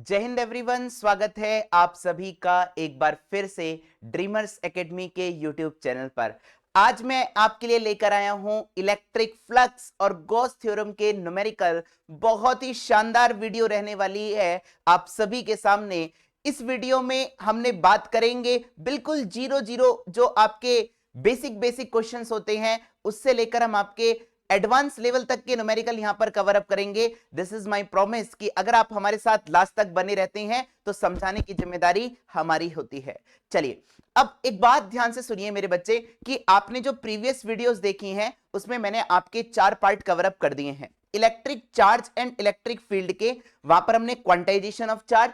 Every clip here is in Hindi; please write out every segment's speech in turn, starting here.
जय हिंद एवरीवन, स्वागत है आप सभी का एक बार फिर से ड्रीमर्स एकेडमी के यूट्यूब चैनल पर। आज मैं आपके लिए लेकर आया हूं इलेक्ट्रिक फ्लक्स और गॉस थ्योरम के न्यूमेरिकल। बहुत ही शानदार वीडियो रहने वाली है आप सभी के सामने। इस वीडियो में हमने बात करेंगे बिल्कुल जीरो जीरो जो आपके बेसिक क्वेश्चंस होते हैं उससे लेकर हम आपके एडवांस लेवल तक के न्यूमेरिकल यहां पर कवर अप करेंगे। दिस इज माय प्रॉमिस कि अगर आप हमारे साथ लास्ट तक बने रहते हैं तो समझाने की जिम्मेदारी हमारी होती है। चलिए अब एक बात ध्यान से सुनिए मेरे बच्चे कि आपने जो प्रीवियस वीडियोस देखी हैं उसमें मैंने आपके 4 पार्ट कवर अप कर दिए हैं। Electric charge and electric field के, वहां पर हमने क्वांटाइजेशन ऑफ चार्ज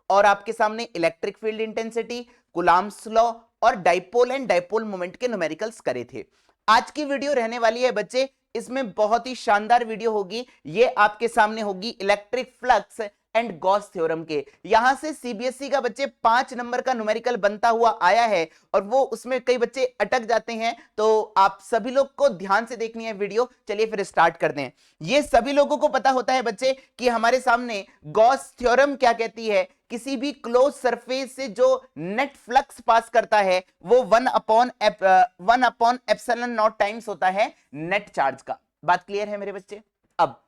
और आपके सामने electric field intensity, Coulomb's law और डाइपोल एंड डाइपोल मोमेंट के न्यूमेरिकल्स करे थे। आज की वीडियो रहने वाली है बच्चे, इसमें बहुत ही शानदार वीडियो होगी। ये आपके सामने होगी electric flux and Gauss theorem के। यहां से सीबीएसई का बच्चे 5 नंबर का न्यूमेरिकल बनता हुआ आया है और वो उसमें कई बच्चे अटक जाते हैं, तो आप सभी लोग को ध्यान से देखनी है वीडियो। चलिए फिर स्टार्ट करते हैं। ये सभी लोगों को पता होता है बच्चे कि हमारे सामने गॉस थ्योरम क्या कहती है, किसी भी क्लोज सरफेस से जो नेट फ्लक्स पास करता है वो 1 अपॉन एप्सिलॉन नॉट टाइम्स होता है नेट चार्ज का। बात क्लियर है मेरे बच्चे? अब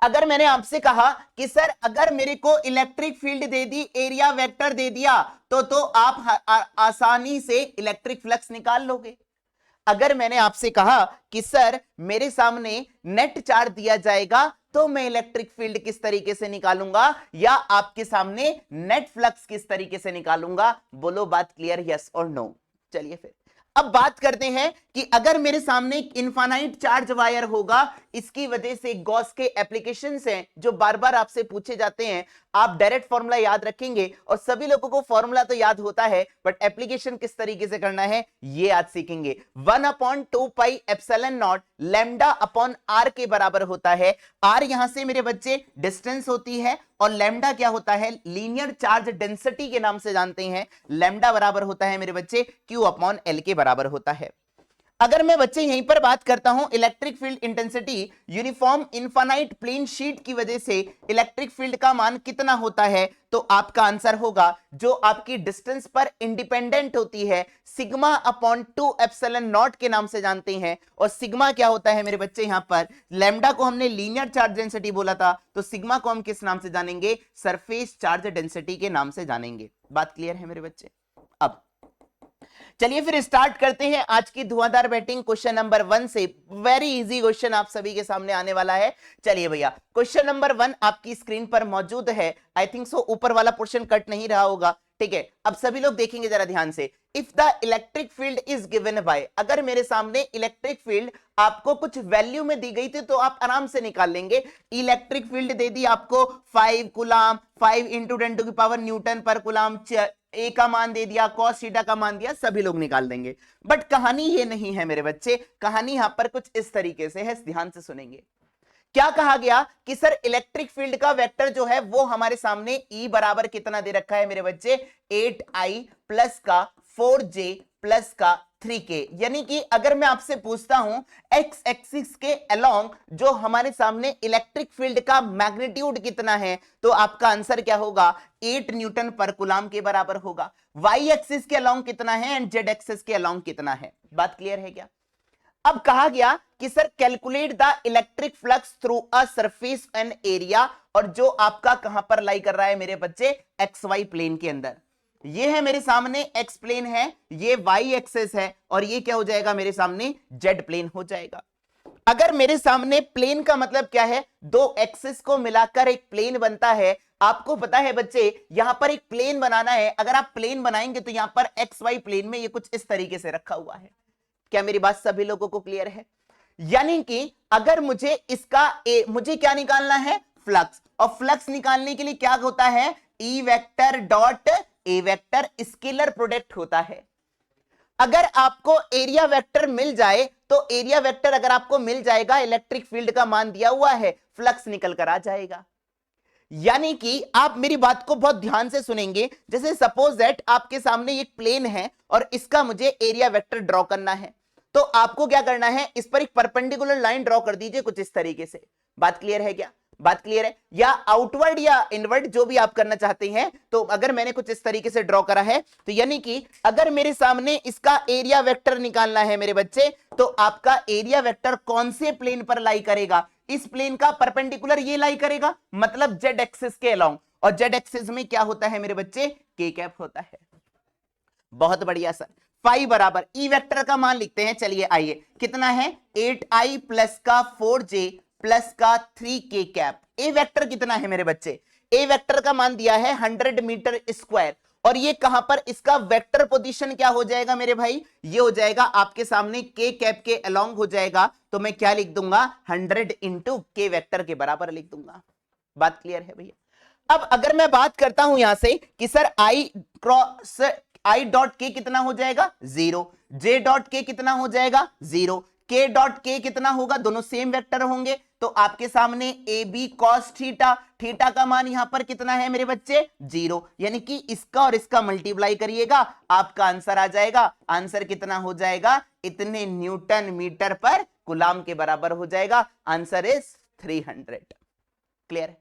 अगर मैंने आपसे कहा कि सर अगर मेरे को इलेक्ट्रिक फील्ड दे दी, एरिया वेक्टर दे दिया तो आप आसानी से इलेक्ट्रिक फ्लक्स निकाल लोगे। अगर मैंने आपसे कहा कि सर मेरे सामने नेट चार्ज दिया जाएगा तो मैं इलेक्ट्रिक फील्ड किस तरीके से निकालूंगा, या आपके सामने नेट फ्लक्स किस तरीके से निकालूंगा? बोलो बात क्लियर, यस और नो। चलिए फिर अब बात करते हैं कि अगर मेरे सामने इनफाइनाइट चार्ज वायर होगा, इसकी वजह से गॉस के एप्लीकेशंस हैं जो बार बार आपसे पूछे जाते हैं। आप डायरेक्ट फॉर्मूला याद रखेंगे और सभी लोगों को फॉर्मूला तो याद होता है बट एप्लीकेशन किस तरीके से करना है ये आज सीखेंगे। 1/2 pi epsilon not lambda upon are के बराबर होता है। आर यहां से मेरे बच्चे डिस्टेंस होती है और लैम्डा क्या होता है, लीनियर चार्ज डेंसिटी के नाम से जानते हैं। लैम्डा बराबर होता है मेरे बच्चे क्यू अपॉन एल के बराबर होता है। अगर मैं बच्चे यहीं पर बात करता हूं electric field intensity, uniform infinite plane sheet की वजह से इलेक्ट्रिक फील्ड का मान कितना होता है, तो आपका आंसर होगा जो आपकी डिस्टेंस पर इंडिपेंडेंट होती है, सिग्मा अपॉन 2 एप्सिलॉन नॉट के नाम से जानते हैं। और सिग्मा क्या होता है मेरे बच्चे, यहां पर लैम्डा को हमने लीनियर चार्ज डेंसिटी बोला था, तो सिग्मा को हम किस नाम से जानेंगे? सरफेस चार्ज डेंसिटी के नाम से जानेंगे। बात क्लियर है मेरे बच्चे? अब चलिए फिर स्टार्ट करते हैं आज की धुआंधार बैटिंग क्वेश्चन नंबर 1 से। वेरी इजी क्वेश्चन आप सभी के सामने आने वाला है। चलिए भैया क्वेश्चन नंबर 1 आपकी स्क्रीन पर मौजूद है। आई थिंक सो ऊपर वाला पोर्शन कट नहीं रहा होगा, ठीक है। अब सभी लोग देखेंगे जरा ध्यान से। If the electric field is given by, अगर मेरे सामने इलेक्ट्रिक फील्ड आपको कुछ वैल्यू में दी गई थी तो आप आराम से निकाल लेंगे। इलेक्ट्रिक फील्ड दे दी आपको 5 कूलम, 5 × 10⁻⁴ न्यूटन पर कूलम, ए का मान दे दिया, कॉस थीटा का मान दिया, सभी लोग निकाल देंगे। बट कहानी ये नहीं है मेरे बच्चे, कहानी यहां पर कुछ इस तरीके से है, ध्यान से सुनेंगे। क्या कहा गया कि सर इलेक्ट्रिक फील्ड का वेक्टर जो है वो हमारे सामने E बराबर कितना दे रखा है मेरे बच्चे? 8I प्लस का 4J प्लस का 3K। यानी कि अगर मैं आपसे पूछता हूं एक्स एक्सिस के अलोंग जो हमारे सामने इलेक्ट्रिक फील्ड का मैग्नीट्यूड कितना है, तो आपका आंसर क्या होगा? 8 न्यूटन पर कूलम के बराबर होगा। वाई एक्सिस के अलोंग कितना है एंड जेड एक्सिस के अलोंग कितना है? बात क्लियर है क्या? अब कहा गया कि sir calculate the electric flux through a surface and area, और जो आपका कहां पर लाई कर रहा है मेरे बच्चे? एक्स वाई प्लेन के अंदर। ये है मेरे सामने एक्स प्लेन है, ये वाई एक्सिस है, और ये क्या हो जाएगा मेरे सामने? जेड प्लेन हो जाएगा। अगर मेरे सामने प्लेन का मतलब क्या है? दो एक्सिस को मिलाकर एक प्लेन बनता है। आपको पता है बच्चे यहां पर एक प्लेन बनाना है, अगर आप प्लेन बनाएंगे तो यहां पर एक्स वाई प्लेन में ये कुछ इस तरीके से रखा हुआ है। क्या मेरी बात सभी लोगों को क्लियर है? यानी कि अगर मुझे मुझे क्या निकालना है? फ्लक्स। और फ्लक्स निकालने के लिए क्या होता है? E vector dot A vector scalar product होता है। अगर आपको एरिया वेक्टर मिल जाए तो एरिया वेक्टर अगर आपको मिल जाएगा, इलेक्ट्रिक फील्ड का मान दिया हुआ है, फ्लक्स निकल कर आ जाएगा। यानी कि आप मेरी बात को बहुत ध्यान से सुनेंगे। जैसे सपोज दैट आपके सामने एक प्लेन है और इसका मुझे एरिया वेक्टर ड्रॉ करना है, तो आपको क्या करना है? इस पर एक परपेंडिकुलर लाइन ड्रॉ कर दीजिए कुछ इस तरीके से। बात क्लियर है क्या? बात क्लियर है? या आउटवर्ड या इनवर्ड जो भी आप करना चाहते हैं। तो अगर मैंने कुछ इस तरीके से ड्रॉ करा है तो यानी कि अगर मेरे सामने इसका एरिया वेक्टर निकालना है मेरे बच्चे, तो आपका एरिया वेक्टर कौन से प्लेन पर लाई करेगा? इस प्लेन का परपेंडिकुलर ये लाई करेगा, मतलब जेड एक्सिस के अलोंग। और जेड एक्सिस में क्या होता है मेरे बच्चे? के कैप होता है। बहुत बढ़िया सर। फाई बराबर ई वेक्टर का मान लिखते हैं। चलिए आइए, कितना है? 8i प्लस का 4j प्लस का 3k कैप। ए वेक्टर कितना है मेरे बच्चे? ए वेक्टर का मान दिया है 100 मीटर स्क्वायर। और ये कहां पर इसका वेक्टर पोजीशन क्या हो जाएगा मेरे भाई? ये हो जाएगा आपके सामने के कैप के अलोंग हो जाएगा। तो मैं क्या लिख दूंगा? 100 इंटू के वेक्टर के बराबर लिख दूंगा। बात क्लियर है भैया? अब अगर मैं बात करता हूं यहां से कि sir I cross I dot के कितना हो जाएगा? 0। जे डॉट के कितना हो जाएगा? 0। के डॉट के कितना होगा? दोनों सेम वेक्टर होंगे। तो आपके सामने A B cos theta, theta का मान यहां पर कितना है मेरे बच्चे? 0। यानी कि इसका और इसका मल्टीप्लाई करिएगा, आपका आंसर आ जाएगा। आंसर कितना हो जाएगा? इतने न्यूटन मीटर पर कूलाम के बराबर हो जाएगा। Answer is 300। क्लियर है?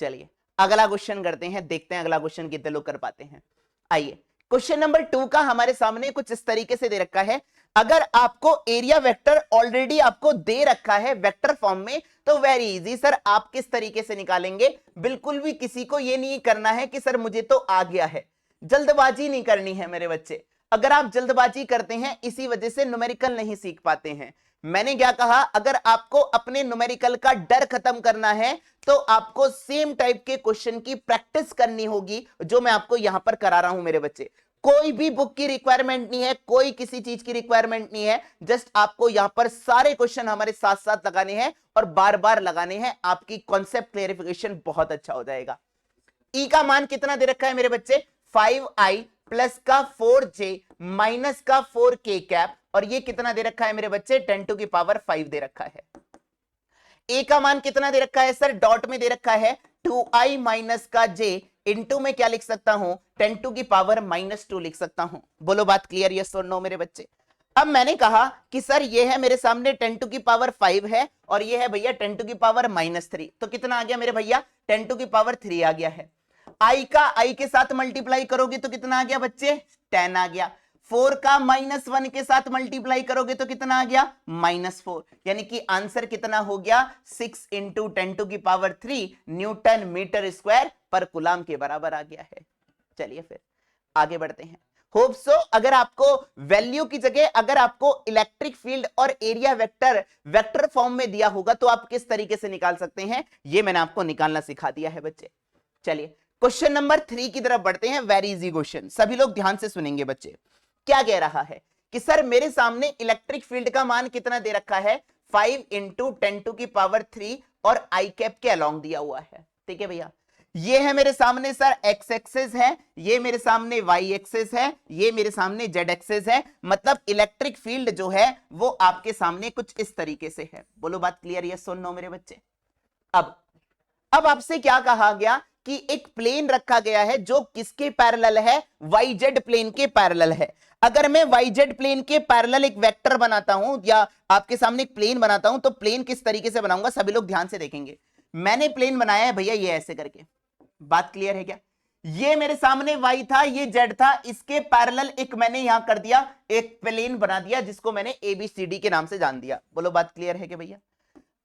चलिए अगला क्वेश्चन करते हैं, देखते हैं अगला क्वेश्चन कितने लोग कर पाते हैं। आइए, क्वेश्चन नंबर 2 का हमारे सामने कुछ इस तरीके से दे रखा है। अगर आपको एरिया वेक्टर ऑलरेडी आपको दे रखा है वेक्टर फॉर्म में, तो वेरी इजी सर, आप किस तरीके से निकालेंगे? बिल्कुल भी किसी को ये नहीं करना है कि सर मुझे तो आ गया है, जल्दबाजी नहीं करनी है मेरे बच्चे। अगर आप जल्दबाजी करते हैं इसी वजह से न्यूमेरिकल नहीं सीख पाते हैं। मैंने क्या कहा? अगर आपको अपने न्यूमेरिकल का डर खत्म करना है तो आपको सेम टाइप के क्वेश्चन की प्रैक्टिस करनी होगी जो मैं आपको यहां पर करा रहा हूं मेरे बच्चे। कोई भी बुक की रिक्वायरमेंट नहीं है, कोई किसी चीज की रिक्वायरमेंट नहीं है। जस्ट आपको यहां पर सारे क्वेश्चन हमारे साथ साथ लगाने हैं और बार बार लगाने हैं। आपकी कॉन्सेप्ट क्लेरिफिकेशन बहुत अच्छा हो जाएगा। ई का मान कितना दे रखा है मेरे बच्चे? 5i प्लस का 4j माइनस का 4k कैप। और ये कितना दे रखा है मेरे बच्चे? 10 टू की पावर 5 दे रखा है। ए का मान कितना दे रखा है सर? डॉट में दे रखा है 2i माइनस का j इंटू में क्या लिख सकता हूं? 10 टू की पावर -2 लिख सकता हूं। बोलो बात क्लियर? यस और नो मेरे बच्चे? अब मैंने कहा कि सर ये है मेरे सामने 10 टू की पावर 5 है और ये है भैया 10 टू की पावर -3। तो कितना आ गया मेरे भैया? 10 टू की पावर 3 आ गया है। आई का आई के साथ मल्टीप्लाई करोगे तो कितना आ गया बच्चे? 10 आ गया। 4 का -1 के साथ मल्टीप्लाई करोगे तो कितना आ गया? -4। यानी कि आंसर कितना हो गया? 6 इंटू 10 टू की पावर 3 न्यूटन मीटर स्क्वायर पर कूलाम के बराबर आ गया है। चलिए फिर आगे बढ़ते हैं। होप सो अगर आपको वैल्यू की जगह अगर आपको इलेक्ट्रिक फील्ड और एरिया वेक्टर वेक्टर फॉर्म में दिया होगा तो आप किस तरीके से निकाल सकते हैं, ये मैंने आपको निकालना सिखा दिया है बच्चे। चलिए क्वेश्चन नंबर 3 की तरफ बढ़ते हैं। वेरी इजी क्वेश्चन, सभी लोग ध्यान से सुनेंगे बच्चे। क्या कह रहा है कि सर मेरे सामने इलेक्ट्रिक फील्ड का मान कितना दे रखा है? 5 इंटू 10 टू की पावर 3 और आई कैप के अलोंग दिया हुआ है। ठीक है भैया, ये है मेरे सामने सर एक्स एक्सिस है, ये मेरे सामने वाई एक्सिस है, ये मेरे सामने जेड एक्सिस है। मतलब इलेक्ट्रिक फील्ड जो है वो आपके सामने कुछ इस तरीके से है। बोलो बात क्लियर? यस और नो मेरे बच्चे? अब आपसे क्या कहा गया कि एक प्लेन रखा गया है जो किसके पैरेलल है? वाई जेड प्लेन के पैरेलल है। अगर मैं वाई जेड प्लेन के पैरेलल एक वेक्टर बनाता हूं या आपके सामने एक प्लेन बनाता हूं तो प्लेन किस तरीके से बनाऊंगा? सभी लोग ध्यान से देखेंगे। मैंने प्लेन बनाया है भैया ये ऐसे करके। बात क्लियर है क्या? ये मेरे सामने y था, ये z था, इसके पैरेलल एक मैंने यहां कर दिया, एक प्लेन बना दिया जिसको मैंने ABCD के नाम से जान दिया। बोलो बात क्लियर है कि भैया?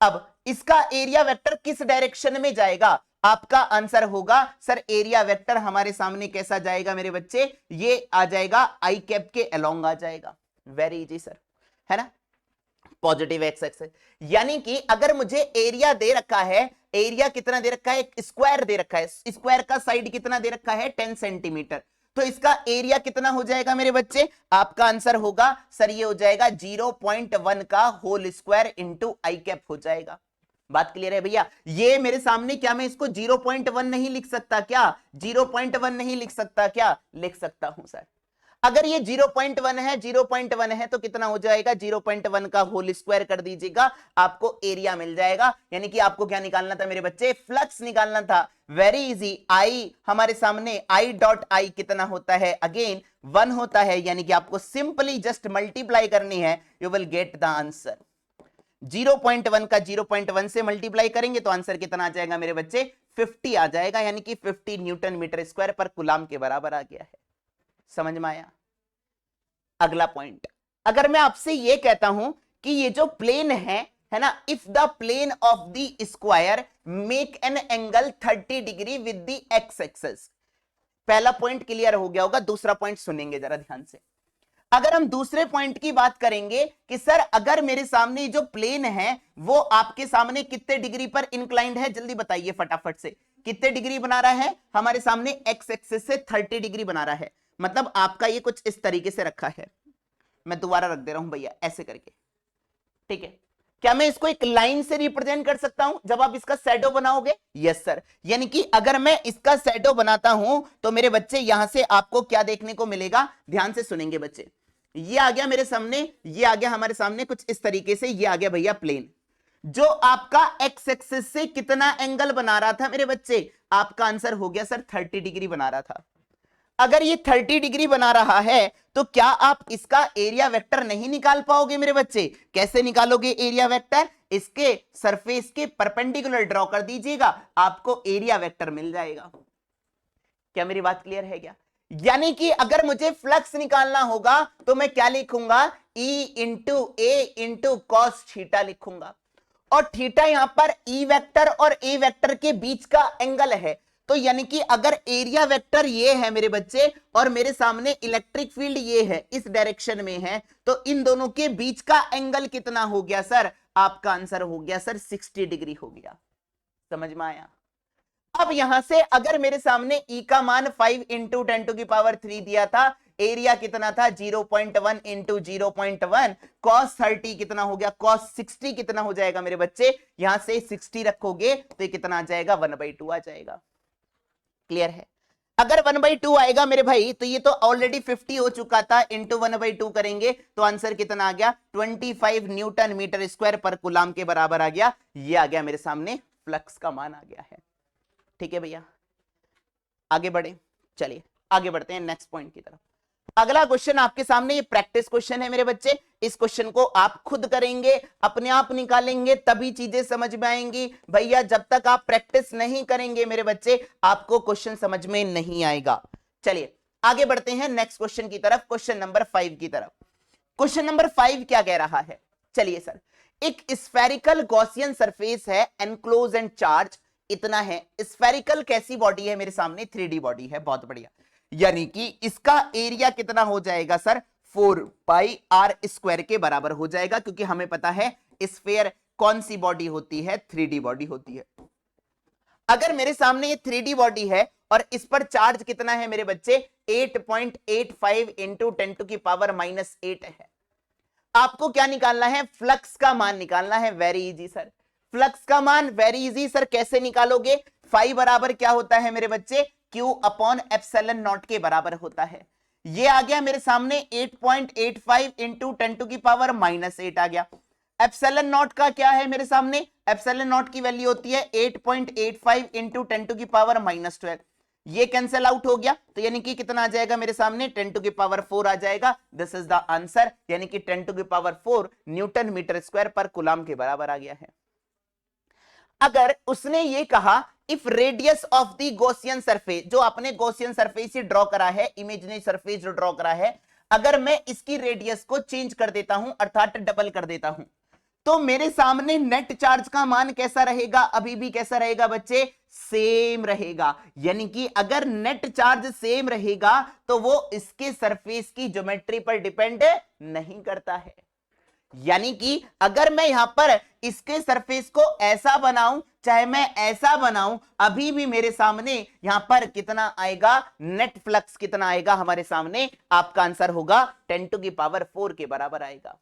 अब इसका एरिया वेक्टर किस डायरेक्शन में जाएगा? आपका आंसर होगा सर एरिया वेक्टर हमारे सामने कैसा जाएगा मेरे बच्चे? ये आ जाएगा आई कैप के अलोंग आ जाएगा। वेरी इजी सर, है ना? Positive x axis. यानी कि अगर मुझे एरिया दे रखा है, एरिया कितना दे रखा है? एक स्क्वायर दे रखा है, स्क्वायर का साइड कितना दे रखा है? 10 सेंटीमीटर। तो इसका एरिया कितना हो जाएगा मेरे बच्चे? आपका आंसर होगा सर ये हो जाएगा 0.1 का होल स्क्वायर इंटू आई कैप हो जाएगा। बात क्लियर है भैया? ये मेरे सामने क्या मैं इसको 0.1 नहीं लिख सकता क्या? 0.1 नहीं लिख सकता क्या? लिख सकता हूं सर। अगर ये 0.1 है, 0.1 है तो कितना हो जाएगा? 0.1 का होल स्क्वायर कर दीजिएगा, आपको एरिया मिल जाएगा। यानी कि आपको क्या निकालना था मेरे बच्चे? फ्लक्स निकालना था। Very easy. आई हमारे सामने आई डॉट आई कितना होता है? अगेन 1 होता है। यानी कि आपको सिंपली जस्ट मल्टीप्लाई करनी है, you will get the answer. 0.1 का 0.1 से मल्टीप्लाई करेंगे तो आंसर कितना आ जाएगा मेरे बच्चे, 50 आ जाएगा, यानी कि 50 न्यूटन मीटर स्क्वायर पर कूलाम के बराबर आ गया है। समझ में आया? अगला पॉइंट, अगर मैं आपसे ये कहता हूं कि ये जो प्लेन है ना, if the plane of the square make an angle 30 degree with the x axis. पहला पॉइंट क्लियर हो गया होगा, दूसरा पॉइंट सुनेंगे जरा ध्यान से। अगर हम दूसरे पॉइंट की बात करेंगे कि सर अगर मेरे सामने जो प्लेन है वो आपके सामने कितने डिग्री पर इंक्लाइंड है, जल्दी बताइए फटाफट से, कितने डिग्री बना रहा है हमारे सामने, एक्स एक्सिस से 30 डिग्री बना रहा है। मतलब आपका ये कुछ इस तरीके से रखा है, मैं दोबारा रख दे रहा हूं भैया ऐसे करके, ठीक है। क्या मैं इसको एक लाइन से रिप्रेजेंट कर सकता हूं जब आप इसका शैडो बनाओगे? यस सर, यानी कि अगर मैं इसका शैडो बनाता हूं तो मेरे बच्चे यहां से आपको क्या देखने को मिलेगा, ध्यान से सुनेंगे बच्चे। ये आ गया मेरे सामने, ये आ गया हमारे सामने कुछ इस तरीके से, ये आ गया भैया प्लेन, जो आपका एक्स एक्सिस से कितना एंगल बना रहा था मेरे बच्चे, आपका आंसर हो गया सर 30 डिग्री बना रहा था। अगर ये 30 डिग्री बना रहा है तो क्या आप इसका एरिया वेक्टर नहीं निकाल पाओगे मेरे बच्चे? कैसे निकालोगे एरिया वेक्टर? इसके सरफेस के परपेंडिकुलर ड्रॉ कर दीजिएगा, आपको एरिया वेक्टर मिल जाएगा। क्या मेरी बात क्लियर है क्या? यानी कि अगर मुझे फ्लक्स निकालना होगा तो मैं क्या लिखूंगा, E इंटू ए इंटू कॉस थीटा लिखूंगा, और थीटा यहां पर E वेक्टर और A वेक्टर के बीच का एंगल है। तो यानी कि अगर एरिया वेक्टर ये है मेरे बच्चे और मेरे सामने इलेक्ट्रिक फील्ड ये है, इस डायरेक्शन में है, तो इन दोनों के बीच का एंगल कितना हो गया सर? आपका आंसर हो गया सर 60 डिग्री हो गया। समझ में आया? अब यहां से अगर मेरे सामने E का मान 5 इंटू 10⁻³ दिया था, एरिया कितना था 0.1 इंटू 0.1, कॉस 30 कितना हो गया, कॉस 60 कितना हो जाएगा मेरे बच्चे, यहां से 60 रखोगे तो ये कितना आ जाएगा, 1/2 आ जाएगा। क्लियर है? अगर 1/2 आएगा मेरे भाई तो ये तो ऑलरेडी 50 हो चुका था, इंटू 1/2 करेंगे तो आंसर कितना आ गया, 25 न्यूटन मीटर स्क्वायर पर कूलाम के बराबर आ गया। ये आ गया मेरे सामने, फ्लक्स का मान आ गया है। ठीक है भैया, आगे बढ़े, चलिए आगे बढ़ते हैं नेक्स्ट पॉइंट की तरफ। अगला क्वेश्चन आपके सामने, ये प्रैक्टिस क्वेश्चन है मेरे बच्चे, इस क्वेश्चन को आप खुद करेंगे, अपने आप निकालेंगे तभी चीजें समझ में आएंगी भैया। जब तक आप प्रैक्टिस नहीं करेंगे मेरे बच्चे आपको क्वेश्चन समझ में नहीं आएगा। चलिए आगे बढ़ते हैं नेक्स्ट क्वेश्चन की तरफ, क्वेश्चन नंबर 5 की तरफ। क्वेश्चन नंबर 5 क्या कह रहा है, चलिए सर, एक स्फेरिकल गॉसियन सरफेस है, एनक्लोज एंड चार्ज इतना है। स्फेरिकल कैसी बॉडी है मेरे सामने, 3D बॉडी है, बहुत बढ़िया। यानी कि इसका एरिया कितना हो जाएगा सर, 4πr² के बराबर हो जाएगा, क्योंकि हमें पता है स्फेयर कौन सी बॉडी होती है, 3D बॉडी होती है। अगर मेरे सामने ये 3D बॉडी है और इस पर चार्ज कितना है मेरे बच्चे, 8.85 इंटू 10⁻⁻8 है। आपको क्या निकालना है, फ्लक्स का मान निकालना है। वेरी इजी सर, फ्लक्स का मान वेरी इजी सर, कैसे निकालोगे, फाई बराबर क्या होता है मेरे बच्चे, Q अपॉन एप्सिलॉन नॉट के बराबर होता है। ये आ गया मेरे सामने 8.85 इंटू 10⁻⁻8 आ गया। एप्सिलॉन नॉट का क्या है मेरे सामने, एप्सिलॉन नॉट की वैल्यू होती है 8.85 इंटू 10⁻12। ये कैंसिल आउट हो गया, तो यानी कि कितना आ जाएगा मेरे सामने, 10⁴ आ जाएगा। दिस इज द आंसर, यानी कि 10⁴ न्यूटन मीटर स्क्वायर पर कूलाम के बराबर आ गया है। अगर उसने ये कहा if radius of the Gaussian surface, जो आपने गॉसियन सरफेस ही ड्रॉ करा है, इमेजिनरी सरफेस जो ड्रॉ करा है, अगर मैं इसकी रेडियस को चेंज कर देता हूं, अर्थात डबल कर देता हूं, तो मेरे सामने नेट चार्ज का मान कैसा रहेगा, अभी भी कैसा रहेगा बच्चे, सेम रहेगा। यानी कि अगर नेट चार्ज सेम रहेगा तो वो इसके सरफेस की ज्योमेट्री पर डिपेंड नहीं करता है। यानी कि अगर मैं यहां पर इसके सरफेस को ऐसा बनाऊं चाहे मैं ऐसा बनाऊं, अभी भी मेरे सामने यहां पर कितना आएगा, नेट फ्लक्स कितना आएगा हमारे सामने, आपका आंसर होगा 10⁴ के बराबर आएगा।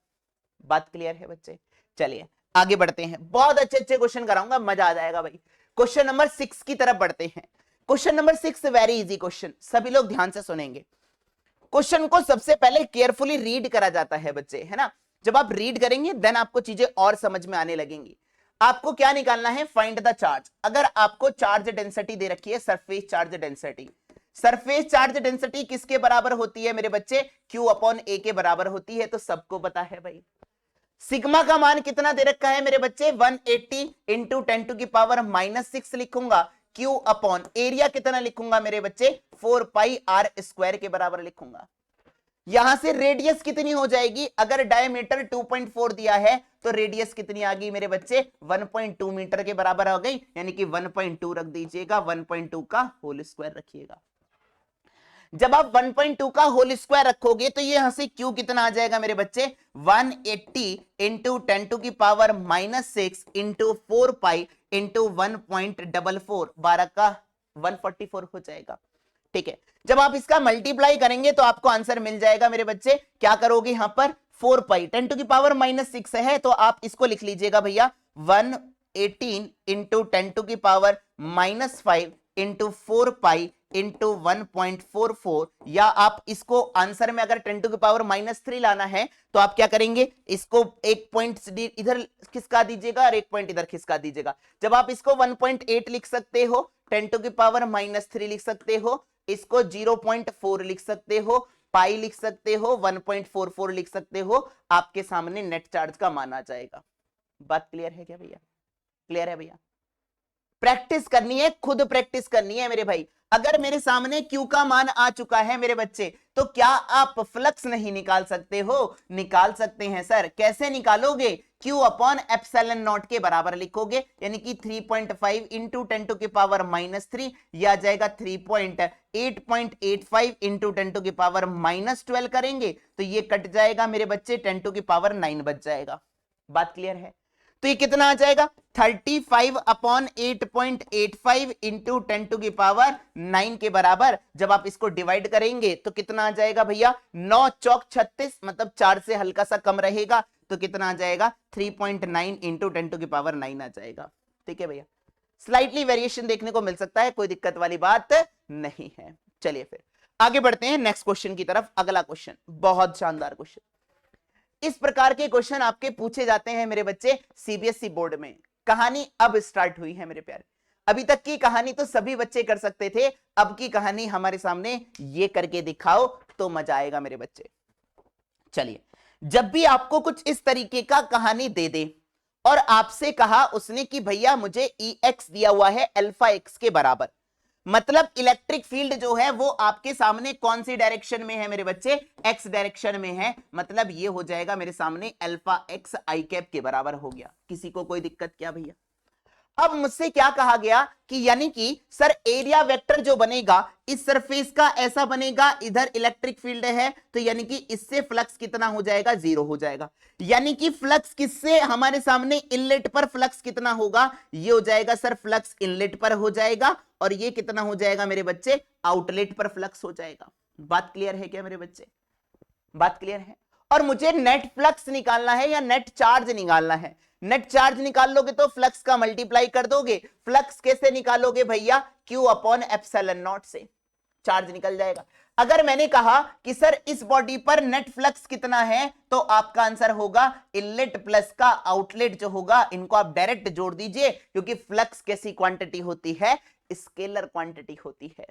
बात क्लियर है बच्चे? चलिए आगे बढ़ते हैं, बहुत अच्छे अच्छे क्वेश्चन कराऊंगा, मजा आ जाएगा भाई। क्वेश्चन नंबर 6 की तरफ बढ़ते हैं। Question number 6 very easy question, सभी लोग ध्यान से सुनेंगे। क्वेश्चन को सबसे पहले केयरफुली रीड करा जाता है बच्चे, है ना। जब आप रीड करेंगे देन आपको चीजें और समझ में आने लगेंगी। आपको क्या निकालना है, फाइंड द चार्ज। अगर आपको चार्ज डेंसिटी दे रखी है, surface charge density, surface charge density किसके बराबर होती है मेरे बच्चे, Q अपॉन A के बराबर होती है, तो सबको पता है भाई। सिग्मा का मान कितना दे रखा है मेरे बच्चे 180 इंटू 10⁻⁻6 लिखूंगा। क्यू अपॉन एरिया कितना लिखूंगा मेरे बच्चे 4 पाई आर स्क्वायर के बराबर लिखूंगा। यहां से रेडियस कितनी हो जाएगी, अगर डायमीटर 2.4 दिया है तो रेडियस कितनी आ गई मेरे बच्चे 1.2 मीटर के बराबर हो गई, यानी कि 1.2 रख दीजिएगा, 1.2 का होल स्क्वायर रखिएगा। जब आप 1.2 का होल स्क्वायर रखोगे तो ये यहां से क्यू कितना आ जाएगा मेरे बच्चे 180 इंटू 10⁻⁻6 इंटू 4 पाई इंटू 1.44, 12 का 144 हो जाएगा। ठीक है, जब आप इसका मल्टीप्लाई करेंगे तो आपको आंसर मिल जाएगा मेरे बच्चे। क्या करोगे यहां पर 4 पाई 10⁻⁻6 है तो आप इसको लिख लीजिएगा भैया 118 इंटू 10⁻⁻5 इंटू 4 पाई इंटू 1.44, या आप इसको आंसर में अगर 10⁻⁻3 लाना है तो आप क्या करेंगे, इसको एक पॉइंट इधर खिसका दीजिएगा और एक पॉइंट इधर खिसका दीजिएगा। जब आप इसको 1.8 लिख सकते हो, 10⁻⁻3 लिख सकते हो, इसको 0.4 लिख सकते हो, पाई लिख सकते हो, 1.44 लिख सकते हो, आपके सामने नेट चार्ज का मान आ जाएगा। बात क्लियर है क्या भैया? क्लियर है भैया? प्रैक्टिस करनी है, खुद प्रैक्टिस करनी है मेरे भाई। अगर मेरे सामने Q का मान आ चुका है मेरे बच्चे, तो क्या आप फ्लक्स नहीं निकाल सकते हो? निकाल सकते हैं सर। कैसे निकालोगे? Q अपॉन एप्सिलॉन नॉट के बराबर लिखोगे, यानी कि 3.5 इंटू 10⁻⁻3, यह आ जाएगा 3.885 इंटू 10⁻⁻12 करेंगे तो ये कट जाएगा मेरे बच्चे, 10⁻9 बच जाएगा। बात क्लियर है? तो ये कितना आ जाएगा 35 अपॉन 8.85 इंटू 10⁻9 के बराबर। जब आप इसको डिवाइड करेंगे तो कितना आ जाएगा भैया 9 चौक 36, मतलब 4 से हल्का सा कम रहेगा तो कितना आ जाएगा 3.9 इंटू 10⁻9 आ जाएगा। ठीक है भैया, स्लाइटली वेरिएशन देखने को मिल सकता है, कोई दिक्कत वाली बात नहीं है। चलिए फिर आगे बढ़ते हैं नेक्स्ट क्वेश्चन की तरफ। अगला क्वेश्चन बहुत शानदार क्वेश्चन। इस प्रकार के क्वेश्चन आपके पूछे जाते हैं मेरे बच्चे सीबीएसई बोर्ड में। कहानी अब स्टार्ट हुई है मेरे प्यारे। अभी तक की कहानी तो सभी बच्चे कर सकते थे, अब की कहानी हमारे सामने ये करके दिखाओ तो मजा आएगा मेरे बच्चे। चलिए, जब भी आपको कुछ इस तरीके का कहानी दे दे और आपसे कहा उसने कि भैया मुझे EX दिया हुआ है अल्फा एक्स के बराबर, मतलब इलेक्ट्रिक फील्ड जो है वो आपके सामने कौन सी डायरेक्शन में है मेरे बच्चे, एक्स डायरेक्शन में है, मतलब ये हो जाएगा मेरे सामने अल्फा एक्स आई कैप के बराबर हो गया। किसी को कोई दिक्कत क्या भैया? अब मुझसे क्या कहा गया कि यानी कि सर एरिया वेक्टर जो बनेगा इस सरफेस का ऐसा बनेगा, इधर इलेक्ट्रिक फील्ड है तो यानी कि इससे फ्लक्स कितना हो जाएगा 0 हो जाएगा। यानी कि फ्लक्स किससे हमारे सामने इनलेट पर फ्लक्स कितना होगा, ये हो जाएगा सर फ्लक्स इनलेट पर हो जाएगा, और ये कितना हो जाएगा मेरे बच्चे आउटलेट पर फ्लक्स हो जाएगा। बात क्लियर है क्या मेरे बच्चे? बात क्लियर है? और मुझे नेट फ्लक्स निकालना है या नेट चार्ज निकालना है। नेट चार्ज निकाल लोगे तो फ्लक्स का मल्टीप्लाई कर दोगे। फ्लक्स कैसे निकालोगे भैया? क्यू अपॉन एप्सिलॉन नॉट से चार्ज निकल जाएगा। अगर मैंने कहा कि सर इस बॉडी पर नेट फ्लक्स कितना है तो आपका आंसर होगा इनलेट प्लस का आउटलेट जो होगा, इनको आप डायरेक्ट जोड़ दीजिए, क्योंकि फ्लक्स कैसी क्वांटिटी होती है, स्केलर क्वांटिटी होती है।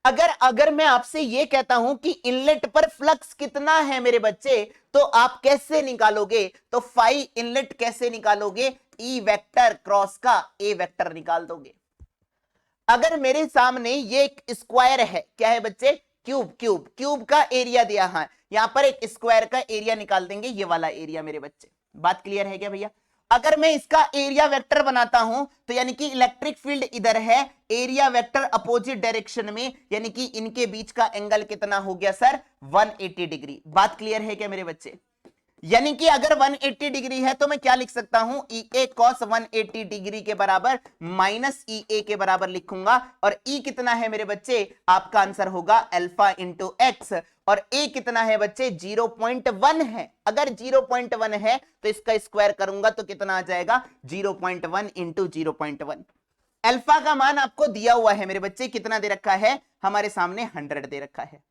अगर मैं आपसे यह कहता हूं कि इनलेट पर फ्लक्स कितना है मेरे बच्चे, तो आप कैसे निकालोगे? तो फाई इनलेट कैसे निकालोगे? ई वेक्टर क्रॉस का ए वेक्टर निकाल दोगे। अगर मेरे सामने ये एक स्क्वायर है, क्या है बच्चे? क्यूब का एरिया दिया है, यहां पर एक स्क्वायर का एरिया निकाल देंगे, ये वाला एरिया मेरे बच्चे। बात क्लियर है क्या भैया? अगर मैं इसका एरिया वेक्टर बनाता हूं तो यानी कि इलेक्ट्रिक फील्ड इधर है, एरिया वेक्टर अपोजिट डायरेक्शन में, यानी कि इनके बीच का एंगल कितना हो गया सर 180 डिग्री। बात क्लियर है क्या मेरे बच्चे? यानी कि अगर 180 डिग्री है तो मैं क्या लिख सकता हूं, EA cos 180 डिग्री के बराबर माइनस EA के बराबर लिखूंगा, और E कितना है मेरे बच्चे? आपका आंसर होगा अल्फा इंटू एक्स, और A कितना है बच्चे? 0.1 है। अगर 0.1 है तो इसका स्क्वायर करूंगा तो कितना आ जाएगा 0.1 इंटू 0.1। अल्फा का मान आपको दिया हुआ है मेरे बच्चे, कितना दे रखा है हमारे सामने 100 दे रखा है।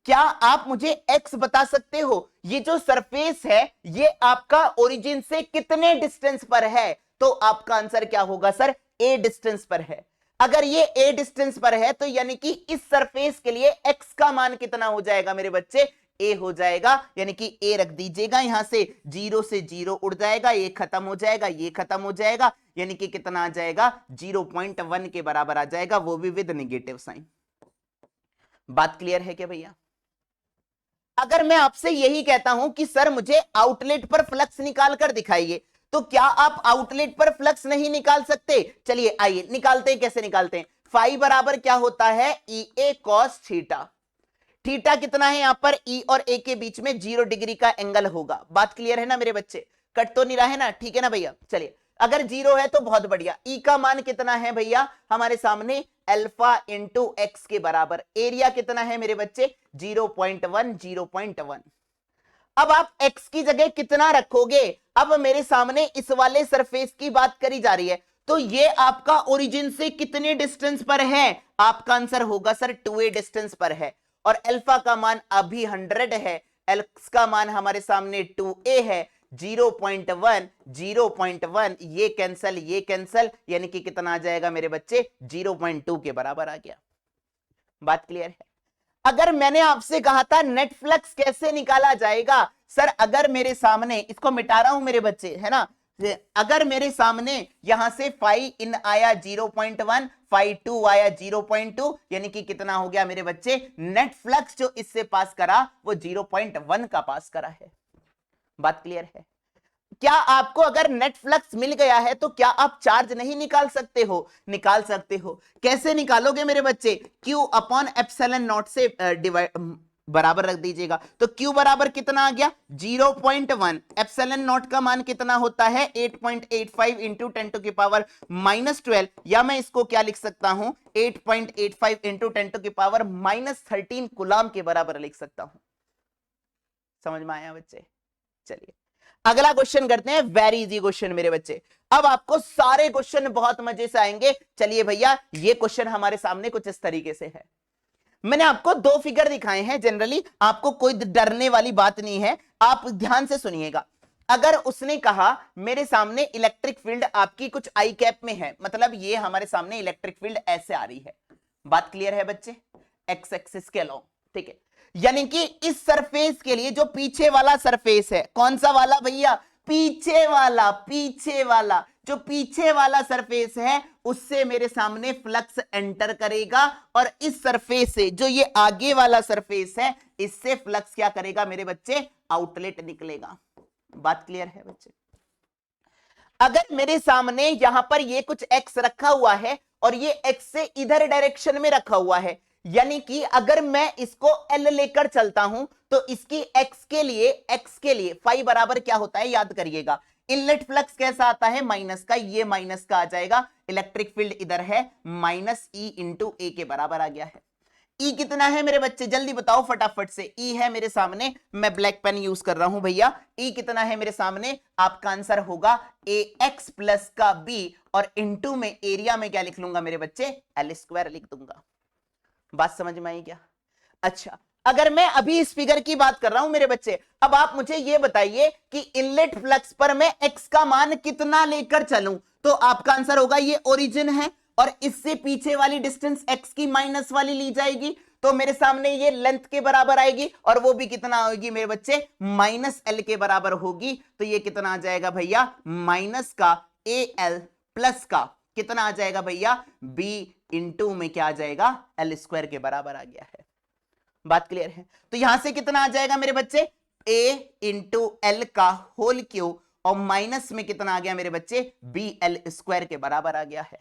क्या आप मुझे एक्स बता सकते हो? ये जो सरफेस है ये आपका ओरिजिन से कितने डिस्टेंस पर है? तो आपका आंसर क्या होगा सर? ए डिस्टेंस पर है। अगर ये ए डिस्टेंस पर है तो यानी कि इस सरफेस के लिए एक्स का मान कितना हो जाएगा मेरे बच्चे? ए हो जाएगा, यानी कि ए रख दीजिएगा, यहां से 0 से 0 उड़ जाएगा, ये खत्म हो जाएगा, ये खत्म हो जाएगा, यानी कि कितना आ जाएगा 0.1 के बराबर आ जाएगा, वो भी विद नेगेटिव साइन। बात क्लियर है क्या भैया? अगर मैं आपसे यही कहता हूं कि सर मुझे आउटलेट पर फ्लक्स निकाल कर दिखाइए, तो क्या आप आउटलेट पर फ्लक्स नहीं निकाल सकते? चलिए आइए निकालते हैं। कैसे निकालते हैं? फाई बराबर क्या होता है? ई ए कॉस थीटा। थीटा कितना है यहां पर? ई और ए के बीच में 0 डिग्री का एंगल होगा। बात क्लियर है ना मेरे बच्चे? कट तो नहीं रहा है ना? ठीक है ना भैया? चलिए, अगर 0 है तो बहुत बढ़िया। ई का मान कितना है भैया हमारे सामने? अल्फा इंटू एक्स के बराबर। एरिया कितना है मेरे बच्चे? 0.1 0.1। अब आप x की जगह कितना रखोगे? अब मेरे सामने इस वाले सरफेस की बात करी जा रही है, तो ये आपका ओरिजिन से कितने डिस्टेंस पर है? आपका आंसर होगा सर 2a डिस्टेंस पर है, और अल्फा का मान अभी 100 है, एक्स का मान हमारे सामने 2a है। 0.1 0.1 ये कैंसल, यानी कि कितना आ जाएगा मेरे बच्चे? 0.2 के बराबर आ गया। बात क्लियर है? अगर मैंने आपसे कहा था नेट फ्लक्स कैसे निकाला जाएगा, सर अगर मेरे सामने, इसको मिटा रहा हूं मेरे बच्चे, है ना, अगर मेरे सामने यहां से फाई इन आया 0.1, फाई 2 आया 0.2, यानी कि कितना हो गया मेरे बच्चे? नेट फ्लक्स जो इससे पास करा वो 0.1 का पास करा है। बात क्लियर है? क्या आपको अगर नेट फ्लक्स मिल गया है तो क्या आप चार्ज नहीं निकाल सकते हो? निकाल सकते हो। कैसे निकालोगे मेरे बच्चे? Q अपॉन एप्सिलॉन नॉट से बराबर रख दीजिएगा, तो Q बराबर कितना आ गया? 0.1। एप्सिलॉन नॉट का मान कितना होता है? 8.85 इंटू 10 टू की पावर -12, या मैं इसको क्या लिख सकता हूं? 8.85 इंटू 10 टू की पावर -13 कूलाम के बराबर लिख सकता हूं। समझ में आया बच्चे? चलिए अगला क्वेश्चन करते हैं। वेरी इजी क्वेश्चन मेरे बच्चे, अब आपको सारे क्वेश्चन बहुत मजे से आएंगे। चलिए भैया, ये क्वेश्चन हमारे सामने कुछ इस तरीके से है। मैंने आपको 2 फिगर दिखाए हैं, जनरली आपको कोई डरने वाली बात नहीं है, आप ध्यान से सुनिएगा। अगर उसने कहा मेरे सामने इलेक्ट्रिक फील्ड आपकी कुछ आई कैप में है, मतलब ये हमारे सामने इलेक्ट्रिक फील्ड ऐसे आ रही है। बात क्लियर है बच्चे? एक्स एक्सिस के अलोंग, ठीक है, यानी कि इस सरफेस के लिए जो पीछे वाला सरफेस है, कौन सा वाला भैया? पीछे वाला जो पीछे वाला सरफेस है उससे मेरे सामने फ्लक्स एंटर करेगा, और इस सरफेस से जो ये आगे वाला सरफेस है इससे फ्लक्स क्या करेगा मेरे बच्चे? आउटलेट निकलेगा। बात क्लियर है बच्चे? अगर मेरे सामने यहां पर ये कुछ एक्स रखा हुआ है और ये एक्स से इधर डायरेक्शन में रखा हुआ है, यानी कि अगर मैं इसको L लेकर चलता हूं तो इसकी x के लिए फाई बराबर क्या होता है याद करिएगा। इनलेट फ्लक्स कैसा आता है? माइनस का, ये माइनस का आ जाएगा। इलेक्ट्रिक फील्ड इधर है माइनस ई इंटू ए के बराबर आ गया है। ई कितना है मेरे बच्चे? जल्दी बताओ फटाफट से। ई है मेरे सामने, मैं ब्लैक पेन यूज कर रहा हूं भैया। ई कितना है मेरे सामने? आपका आंसर होगा ए एक्स प्लस का बी, और इंटू में एरिया में क्या लिख लूंगा मेरे बच्चे? एल स्क्वायर लिख दूंगा। बात समझ में आई क्या? अच्छा, अगर मैं अभी इस फिगर की बात कर रहा हूं मेरे बच्चे, अब आप मुझे यह बताइए कि इनलेट फ्लक्स पर मैं x का मान कितना लेकर चलूं, तो आपका आंसर होगा ये ओरिजिन है और इससे पीछे वाली डिस्टेंस x की माइनस वाली ली जाएगी, तो मेरे सामने ये लेंथ के बराबर आएगी, और वो भी कितना होगी मेरे बच्चे? -l के बराबर होगी। तो ये कितना आ जाएगा भैया? माइनस का al प्लस का कितना आ जाएगा भैया? b इंटू में क्या आ जाएगा? एल स्क्वायर के बराबर आ गया है। बात क्लियर है? तो यहां से कितना आ जाएगा मेरे बच्चे? a इंटू एल का होल क्यूब, और माइनस में कितना आ गया मेरे बच्चे? बी एल स्क्वायर के बराबर आ गया है।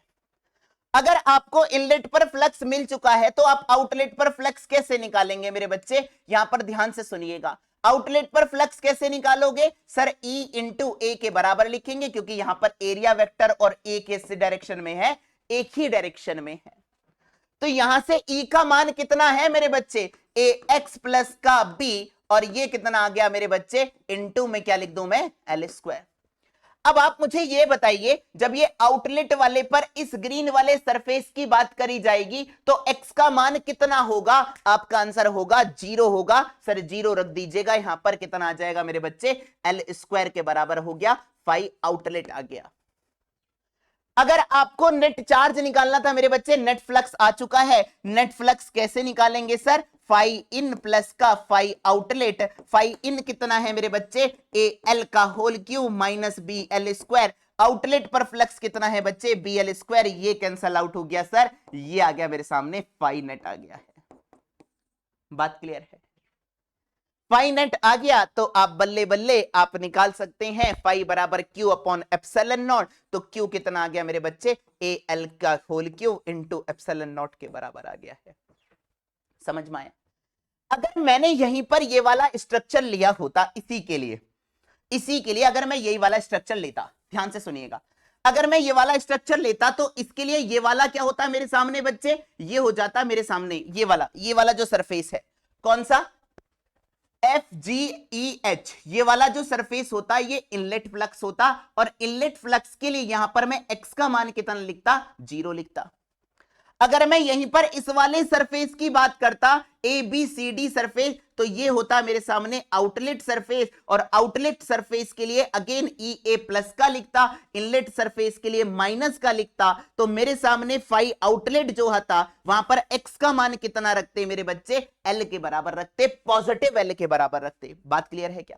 अगर आपको इनलेट पर फ्लक्स मिल चुका है तो आप आउटलेट पर फ्लक्स कैसे निकालेंगे मेरे बच्चे? यहां पर ध्यान से सुनिएगा। आउटलेट पर फ्लक्स कैसे निकालोगे? सर E इंटू ए के बराबर लिखेंगे, क्योंकि यहां पर एरिया वेक्टर और ए के डायरेक्शन में है, एक ही डायरेक्शन में है। तो यहां से E का मान कितना है मेरे बच्चे? ए एक्स प्लस का बी, और ये कितना आ गया मेरे बच्चे? इंटू में क्या लिख दूं मैं? L square. अब आप मुझे ये बताइए, जब ये आउटलेट वाले पर इस ग्रीन वाले सरफेस की बात करी जाएगी तो x का मान कितना होगा? आपका आंसर होगा 0 होगा। सर 0 रख दीजिएगा, यहां पर कितना आ जाएगा मेरे बच्चे? एल स्क्वायर के बराबर हो गया, फाई आउटलेट आ गया। अगर आपको नेट चार्ज निकालना था मेरे बच्चे, नेट फ्लक्स आ चुका है। नेट फ्लक्स कैसे निकालेंगे सर? फाई इन प्लस का फाई आउटलेट। फाई इन कितना है मेरे बच्चे? ए एल का whole cube minus B L square. Outlet पर फ्लक्स कितना है बच्चे? B L square. ये कैंसल आउट हो गया सर, ये आ गया मेरे सामने, फाई नेट आ गया है। बात क्लियर है? फाई नेट आ गया तो आप बल्ले बल्ले आप निकाल सकते हैं फाई बराबर क्यू अपॉन एप्सिलॉन नॉट। तो क्यू कितना आ गया मेरे बच्चे? ए एल का whole cube into epsilon not के बराबर आ गया है। समझ में आया? अगर मैंने यहीं पर ये वाला स्ट्रक्चर लिया होता, इसी के लिए अगर मैं यही वाला स्ट्रक्चर लेता, ध्यान से सुनिएगा, अगर मैं ये वाला स्ट्रक्चर लेता तो इसके लिए ये वाला क्या होता है मेरे सामने बच्चे? ये हो जाता मेरे सामने ये वाला जो सरफेस है, कौन सा? FGEH, ये वाला जो सरफेस होता है ये इनलेट फ्लक्स होता, और इनलेट फ्लक्स के लिए यहां पर मैं x का मान कितना लिखता? 0 लिखता। अगर मैं यहीं पर इस वाले सरफेस की बात करता, ABCD सरफेस, तो ये होता मेरे सामने आउटलेट सरफेस, और आउटलेट सरफेस के लिए अगेन EA प्लस का लिखता, इनलेट सरफेस के लिए माइनस का लिखता। तो मेरे सामने फाई आउटलेट जो था वहां पर x का मान कितना रखते मेरे बच्चे? L के बराबर रखते, पॉजिटिव L के बराबर रखते। बात क्लियर है क्या?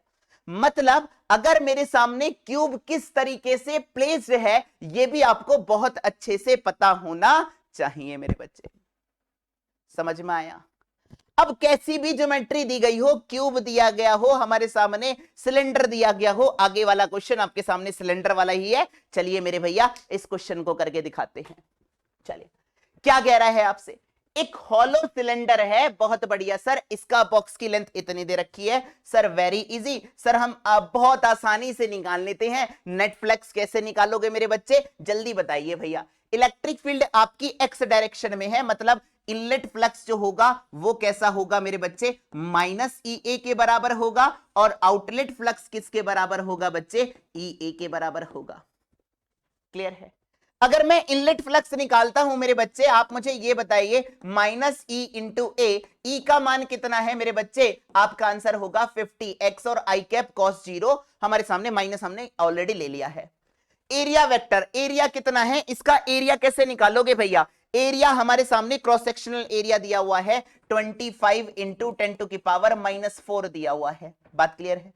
मतलब अगर मेरे सामने क्यूब किस तरीके से प्लेस्ड है ये भी आपको बहुत अच्छे से पता होना चाहिए मेरे बच्चे। समझ में आया? अब कैसी भी ज्योमेट्री दी गई हो, क्यूब दिया गया हो हमारे सामने, सिलेंडर दिया गया हो, आगे वाला क्वेश्चन आपके सामने सिलेंडर वाला ही है। चलिए मेरे भैया इस क्वेश्चन को करके दिखाते हैं। चलिए क्या कह रहा है आपसे? एक हॉलो सिलेंडर है, बहुत बढ़िया सर, इसका बॉक्स की लेंथ इतनी दे रखी है। सर वेरी इजी सर, हम बहुत आसानी से निकाल लेते हैं। नेट फ्लक्स कैसे निकालोगे मेरे बच्चे? जल्दी बताइए भैया। इलेक्ट्रिक फील्ड आपकी एक्स डायरेक्शन में है, मतलब इनलेट फ्लक्स जो होगा वो कैसा होगा मेरे बच्चे? माइनस ई ए के बराबर होगा, और आउटलेट फ्लक्स किसके बराबर होगा बच्चे? ई ए के बराबर होगा। क्लियर है? अगर मैं इनलेट फ्लक्स निकालता हूं मेरे बच्चे, आप मुझे ये बताइए, माइनस ई इंटू ए, ई का मान कितना है मेरे बच्चे? आपका आंसर होगा 50x, और आई कैप कॉस 0 हमारे सामने माइनस हमने ऑलरेडी ले लिया है। एरिया वेक्टर, एरिया कितना है? इसका एरिया कैसे निकालोगे भैया? एरिया हमारे सामने क्रॉस सेक्शनल एरिया दिया हुआ है 25 इंटू 10 टू की पावर -4 दिया हुआ है। बात क्लियर है?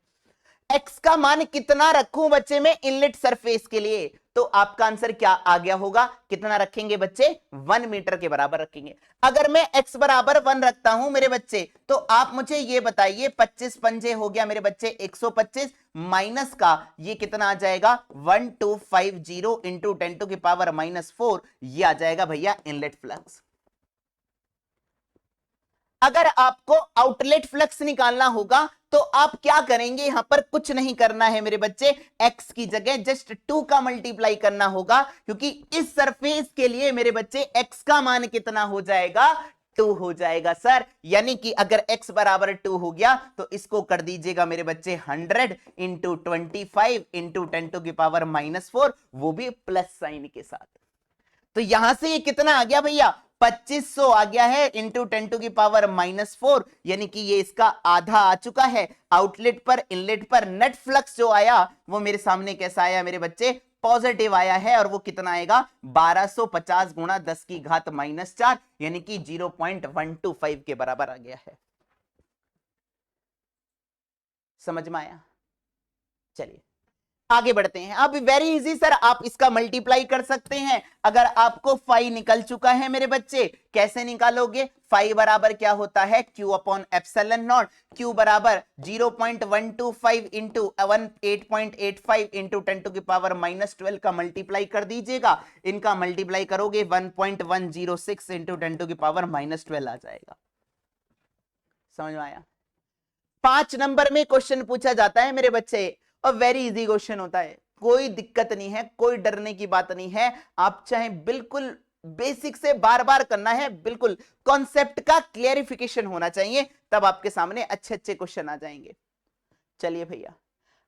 x का मान कितना रखूं बच्चे में इनलेट सरफेस के लिए? तो आपका आंसर क्या आ गया होगा? कितना रखेंगे बच्चे? 1 मीटर के बराबर रखेंगे। अगर मैं x बराबर 1 रखता हूं मेरे बच्चे, तो आप मुझे ये बताइए, 25 पंजे हो गया मेरे बच्चे 125, माइनस का ये कितना आ जाएगा? 1250 इंटू 10 टू की पावर -4, ये आ जाएगा भैया इनलेट फ्लक्स। अगर आपको आउटलेट फ्लक्स निकालना होगा तो आप क्या करेंगे? यहां पर कुछ नहीं करना है मेरे बच्चे, x की जगह जस्ट 2 का मल्टीप्लाई करना होगा, क्योंकि इस सरफेस के लिए मेरे बच्चे x का मान कितना हो जाएगा? 2 हो जाएगा सर। यानी कि अगर x बराबर 2 हो गया तो इसको कर दीजिएगा मेरे बच्चे 100 इंटू 25 इंटू 10 टू की पावर -4, वो भी प्लस साइन के साथ। तो यहां से ये कितना आ गया भैया? 2500 आ गया है इंटू 10 टू की पावर -4, यानी कि ये इसका आधा आ चुका है। आउटलेट पर इनलेट पर नेट फ्लक्स जो आया वो मेरे सामने कैसा आया मेरे बच्चे? पॉजिटिव आया है, और वो कितना आएगा? 1250 गुणा 10 की घात -4, यानी कि 0.125 के बराबर आ गया है। समझ में आया? चलिए आगे बढ़ते हैं। अब वेरी इजी सर, आप इसका मल्टीप्लाई कर सकते हैं। अगर आपको फाई निकल चुका है मेरे बच्चे, कैसे निकालोगे? फाई बराबर क्या होता है? Q upon epsilon not. Q बराबर 0.125 इंटू 8.85 इंटू 10 टू की पावर -12 का मल्टीप्लाई कर दीजिएगा। इनका मल्टीप्लाई करोगे 1.106 इंटू 10 टू की पावर -12 आ जाएगा। समझ में आया? 5 नंबर में क्वेश्चन पूछा जाता है मेरे बच्चे, और वेरी इजी क्वेश्चन होता है, कोई दिक्कत नहीं है, कोई डरने की बात नहीं है। आप चाहे बिल्कुल बेसिक से बार बार करना है, बिल्कुल कॉन्सेप्ट का क्लियरिफिकेशन होना चाहिए, तब आपके सामने अच्छे अच्छे क्वेश्चन आ जाएंगे। चलिए भैया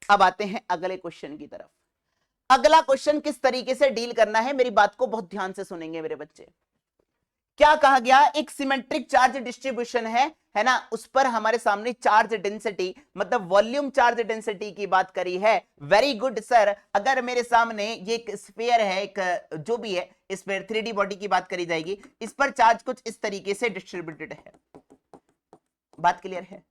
अब आते हैं अगले क्वेश्चन की तरफ। अगला क्वेश्चन किस तरीके से डील करना है, मेरी बात को बहुत ध्यान से सुनेंगे मेरे बच्चे। क्या कहा गया, एक सिमेट्रिक चार्ज डिस्ट्रीब्यूशन है ना, उस पर हमारे सामने चार्ज डेंसिटी मतलब वॉल्यूम चार्ज डेंसिटी की बात करी है। Very good sir. अगर मेरे सामने ये एक स्फीयर है, एक जो भी है स्फीयर 3D बॉडी की बात करी जाएगी, इस पर चार्ज कुछ इस तरीके से डिस्ट्रीब्यूटेड है। बात क्लियर है।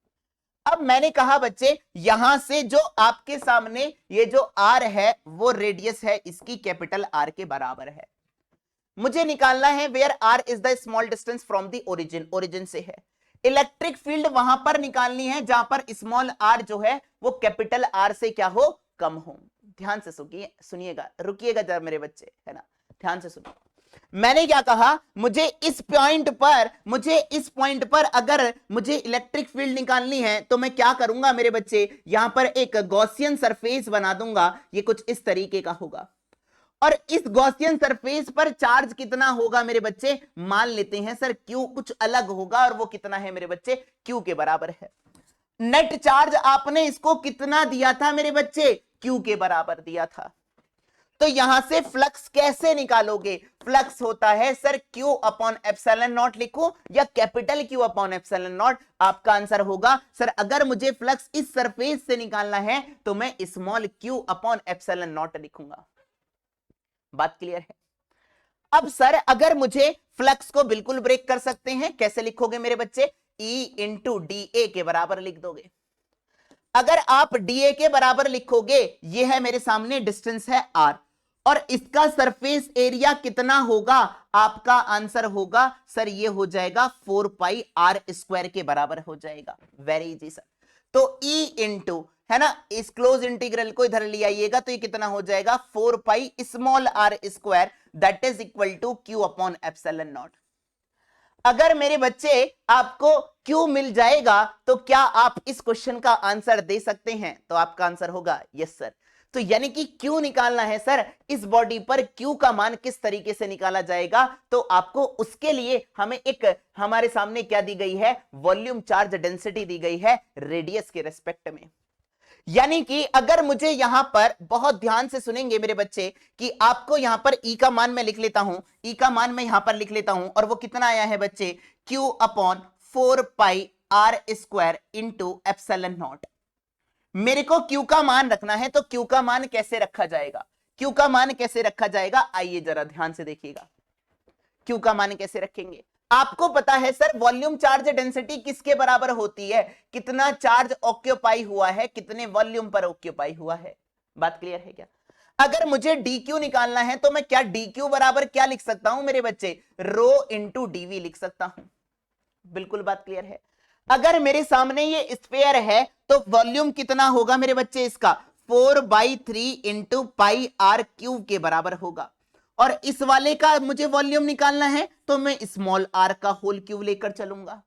अब मैंने कहा बच्चे यहां से जो आपके सामने ये जो आर है वो रेडियस है इसकी कैपिटल आर के बराबर है। मुझे निकालना है where r is the small distance from the origin, origin से है। इलेक्ट्रिक फील्ड वहां पर निकालनी है जहां पर स्मॉल आर जो है वो कैपिटल आर से क्या हो, कम हो। ध्यान से सुनिएगा, रुकिएगा जरा मेरे बच्चे, है ना, ध्यान से सुनिए। मैंने क्या कहा, मुझे इस पॉइंट पर अगर मुझे इलेक्ट्रिक फील्ड निकालनी है तो मैं क्या करूंगा मेरे बच्चे, यहां पर एक गॉसियन सरफेस बना दूंगा, ये कुछ इस तरीके का होगा। और इस गॉसियन सरफेस पर चार्ज कितना होगा मेरे बच्चे, मान लेते हैं सर क्यू कुछ अलग होगा, और वो कितना है मेरे बच्चे, क्यू के बराबर है। नेट चार्ज आपने इसको कितना दिया था मेरे बच्चे, क्यू के बराबर दिया था। तो यहां से फ्लक्स कैसे निकालोगे, फ्लक्स होता है sir Q upon epsilon not, लिखो या capital Q upon epsilon not. आपका आंसर होगा सर अगर मुझे फ्लक्स इस सरफेस से निकालना है तो मैं small Q upon epsilon not लिखूंगा। बात क्लियर है। अब सर अगर मुझे फ्लक्स को बिल्कुल ब्रेक कर सकते हैं, कैसे लिखोगे मेरे बच्चे, ई इंटू डी ए के बराबर लिख दोगे। अगर आप डीए के बराबर लिखोगे, ये है मेरे सामने डिस्टेंस है आर, और इसका सरफेस एरिया कितना होगा, आपका आंसर होगा सर ये हो जाएगा 4 पाई आर स्क्वायर के बराबर हो जाएगा। Very easy sir. तो E इंटू, है ना, इस क्लोज इंटीग्रल को इधर ले आइएगा तो ये कितना हो जाएगा 4 pi small r square, that is equal to Q upon epsilon not. अगर मेरे बच्चे आपको क्यू मिल जाएगा तो क्या आप इस क्वेश्चन का आंसर दे सकते हैं, तो आपका आंसर होगा यस सर। तो यानी कि क्यू निकालना है सर, इस बॉडी पर क्यू का मान किस तरीके से निकाला जाएगा, तो आपको उसके लिए हमें एक हमारे सामने क्या दी गई है, वॉल्यूम चार्ज डेंसिटी दी गई है रेडियस के रेस्पेक्ट में। यानी कि अगर मुझे यहां पर बहुत ध्यान से सुनेंगे मेरे बच्चे कि आपको यहां पर ई का मान मैं लिख लेता हूं, ई का मान मैं यहां पर लिख लेता हूं, और वो कितना आया है बच्चे, Q upon 4 pi are square into epsilon not. मेरे को क्यू का मान रखना है, तो क्यू का मान कैसे रखा जाएगा, क्यू का मान कैसे रखा जाएगा, आइए जरा ध्यान से देखिएगा। क्यू का मान कैसे रखेंगे, आपको पता है सर वॉल्यूम चार्ज डेंसिटी किसके बराबर होती है, कितना चार्ज ऑक्यूपाई हुआ है, कितने वॉल्यूम पर ऑक्यूपाई हुआ है। बात क्लियर है क्या। अगर मुझे dq निकालना है तो मैं क्या dq बराबर क्या लिख सकता हूं मेरे बच्चे, रो इंटू dv लिख सकता हूं। बिल्कुल बात क्लियर है। अगर मेरे सामने ये स्फीयर है तो वॉल्यूम कितना होगा मेरे बच्चे, इसका 4/3 इंटू पाई आर क्यूब के बराबर होगा। और इस वाले का मुझे वॉल्यूम निकालना है तो मैं स्मॉल आर का होल क्यूब लेकर चलूंगा।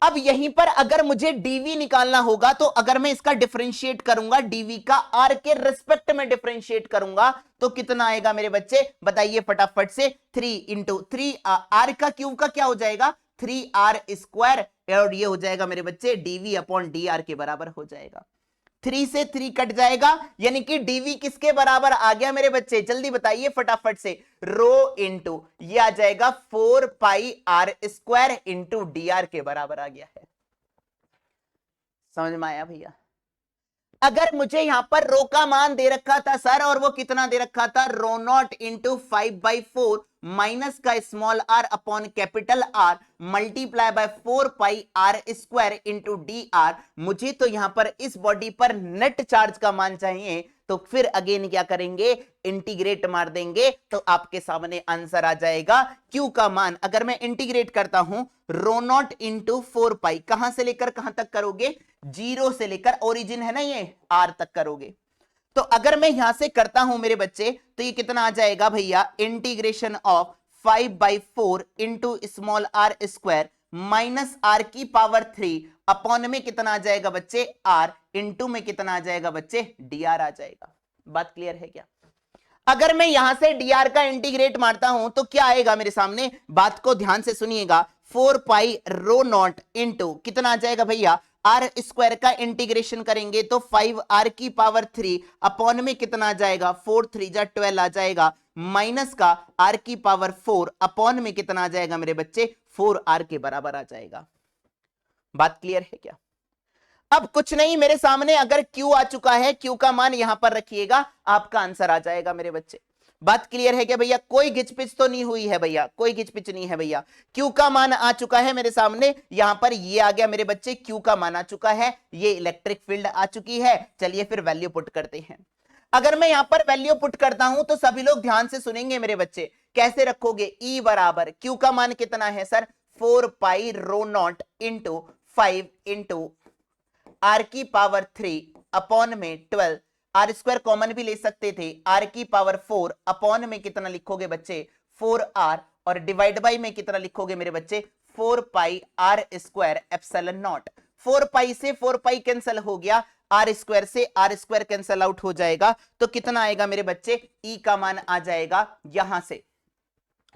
अब यहीं पर अगर मुझे डीवी निकालना होगा तो अगर मैं इसका डिफरेंशिएट करूंगा, डीवी का आर के रिस्पेक्ट में डिफरेंशिएट करूंगा तो कितना आएगा मेरे बच्चे, बताइए फटाफट से, 3 इंटू 3 आर का क्यूब का क्या हो जाएगा 3r स्क्वायर, और ये हो जाएगा मेरे बच्चे डीवी अपॉन डी आर के बराबर हो जाएगा। 3 से 3 कट जाएगा, यानी कि डीवी किसके बराबर आ गया मेरे बच्चे, जल्दी बताइए फटाफट से, रो इंटू ये आ जाएगा 4 pi are square into D R के बराबर आ गया है। समझ में आया भैया। अगर मुझे यहां पर रो का मान दे रखा था सर, और वो कितना दे रखा था, रो नॉट इंटू 5/4 माइनस का small are upon capital R multiply by 4 pi are square into D r, मुझे तो यहां पर इस बॉडी पर नेट चार्ज का मान चाहिए, तो फिर अगेन क्या करेंगे, इंटीग्रेट मार देंगे तो आपके सामने आंसर आ जाएगा क्यू का मान। अगर मैं इंटीग्रेट करता हूं, रो नॉट इंटू 4 पाई, कहां से लेकर कहां तक करोगे, 0 से लेकर, ओरिजिन है ना ये, आर तक करोगे। तो अगर मैं यहां से करता हूं मेरे बच्चे तो ये कितना आ जाएगा भैया, integration of 5/4 into small r square minus r की पावर 3 अपॉन में कितना आ जाएगा बच्चे, आर इंटू में कितना आ जाएगा बच्चे, डी आर आ जाएगा। बात क्लियर है क्या। अगर मैं यहां से डी आर का इंटीग्रेट मारता हूं तो क्या आएगा मेरे सामने, बात को ध्यान से सुनिएगा, 4 पाई रो नॉट इंटू कितना आ जाएगा भैया, आर स्क्वायर का इंटीग्रेशन करेंगे तो 5r की पावर 3 अपॉन में कितना आ जाएगा, 4 3 जा 12 आ जाएगा, माइनस का आर की पावर 4 अपॉन में कितना आ जाएगा मेरे बच्चे, 4r के बराबर आ जाएगा। बात क्लियर है क्या? अब कुछ नहीं, मेरे सामने अगर Q आ चुका है, Q का मान यहां पर रखिएगा, आपका आंसर आ जाएगा मेरे बच्चे। बात क्लियर है क्या भैया? कोई घिचपिच तो नहीं हुई है भैया, कोई घिचपिच नहीं है भैया। Q का मान आ चुका है मेरे सामने, यहां पर ये आ गया मेरे बच्चे, Q का मान आ चुका है, ये इलेक्ट्रिक फील्ड आ चुकी है। चलिए फिर वैल्यू पुट करते हैं। अगर मैं यहां पर वैल्यू पुट करता हूं तो सभी लोग ध्यान से सुनेंगे मेरे बच्चे। कैसे रखोगे? E बराबर Q का मान कितना है sir, 4 pi rho not into 5 into r की पावर 3 अपॉन में 12, आर स्क्वायर कॉमन भी ले सकते थे, आर की पावर 4 अपॉन में कितना लिखोगे बच्चे, 4r, और डिवाइड बाई में कितना लिखोगे मेरे बच्चे, 4 pi are square epsilon not. 4 पाई से 4 पाई कैंसिल हो गया, आर स्क्वायर से आर स्क्वायर कैंसिल आउट हो जाएगा, तो कितना आएगा मेरे बच्चे, ई का मान आ जाएगा यहां से।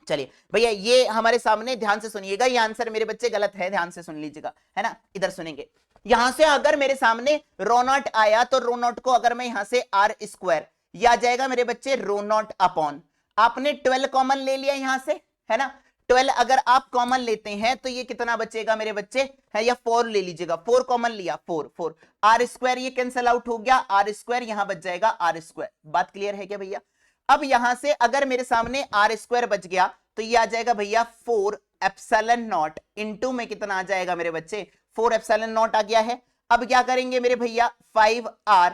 चलिए भैया ये हमारे सामने ध्यान से सुनिएगा, ये आंसर मेरे बच्चे गलत है, ध्यान से सुन लीजिएगा, है ना, इधर सुनेंगे। यहां से अगर मेरे सामने रो नॉट आया तो रो नॉट को अगर मैं यहां से आर स्क्वायर, यह आ जाएगा मेरे बच्चे रो नॉट अपॉन, आपने 12 कॉमन ले लिया यहां से, है ना, 12 अगर आप कॉमन लेते हैं तो ये कितना बचेगा मेरे बच्चे, है, या 4 ले लीजिएगा, 4 कॉमन लिया, 4 आर स्क्वायर ये कैंसिल आउट हो गया, आर स्क्वायर यहां बच जाएगा आर स्क्वायर। बात क्लियर है क्या भैया? अब यहां से अगर मेरे सामने आर स्क्वायर बच गया तो ये आ जाएगा भैया 4 एप्सिलॉन नॉट इंटू में कितना आ जाएगा मेरे बच्चे, 4 एप्सिलॉन नॉट आ गया है। अब क्या करेंगे मेरे भैया, 5r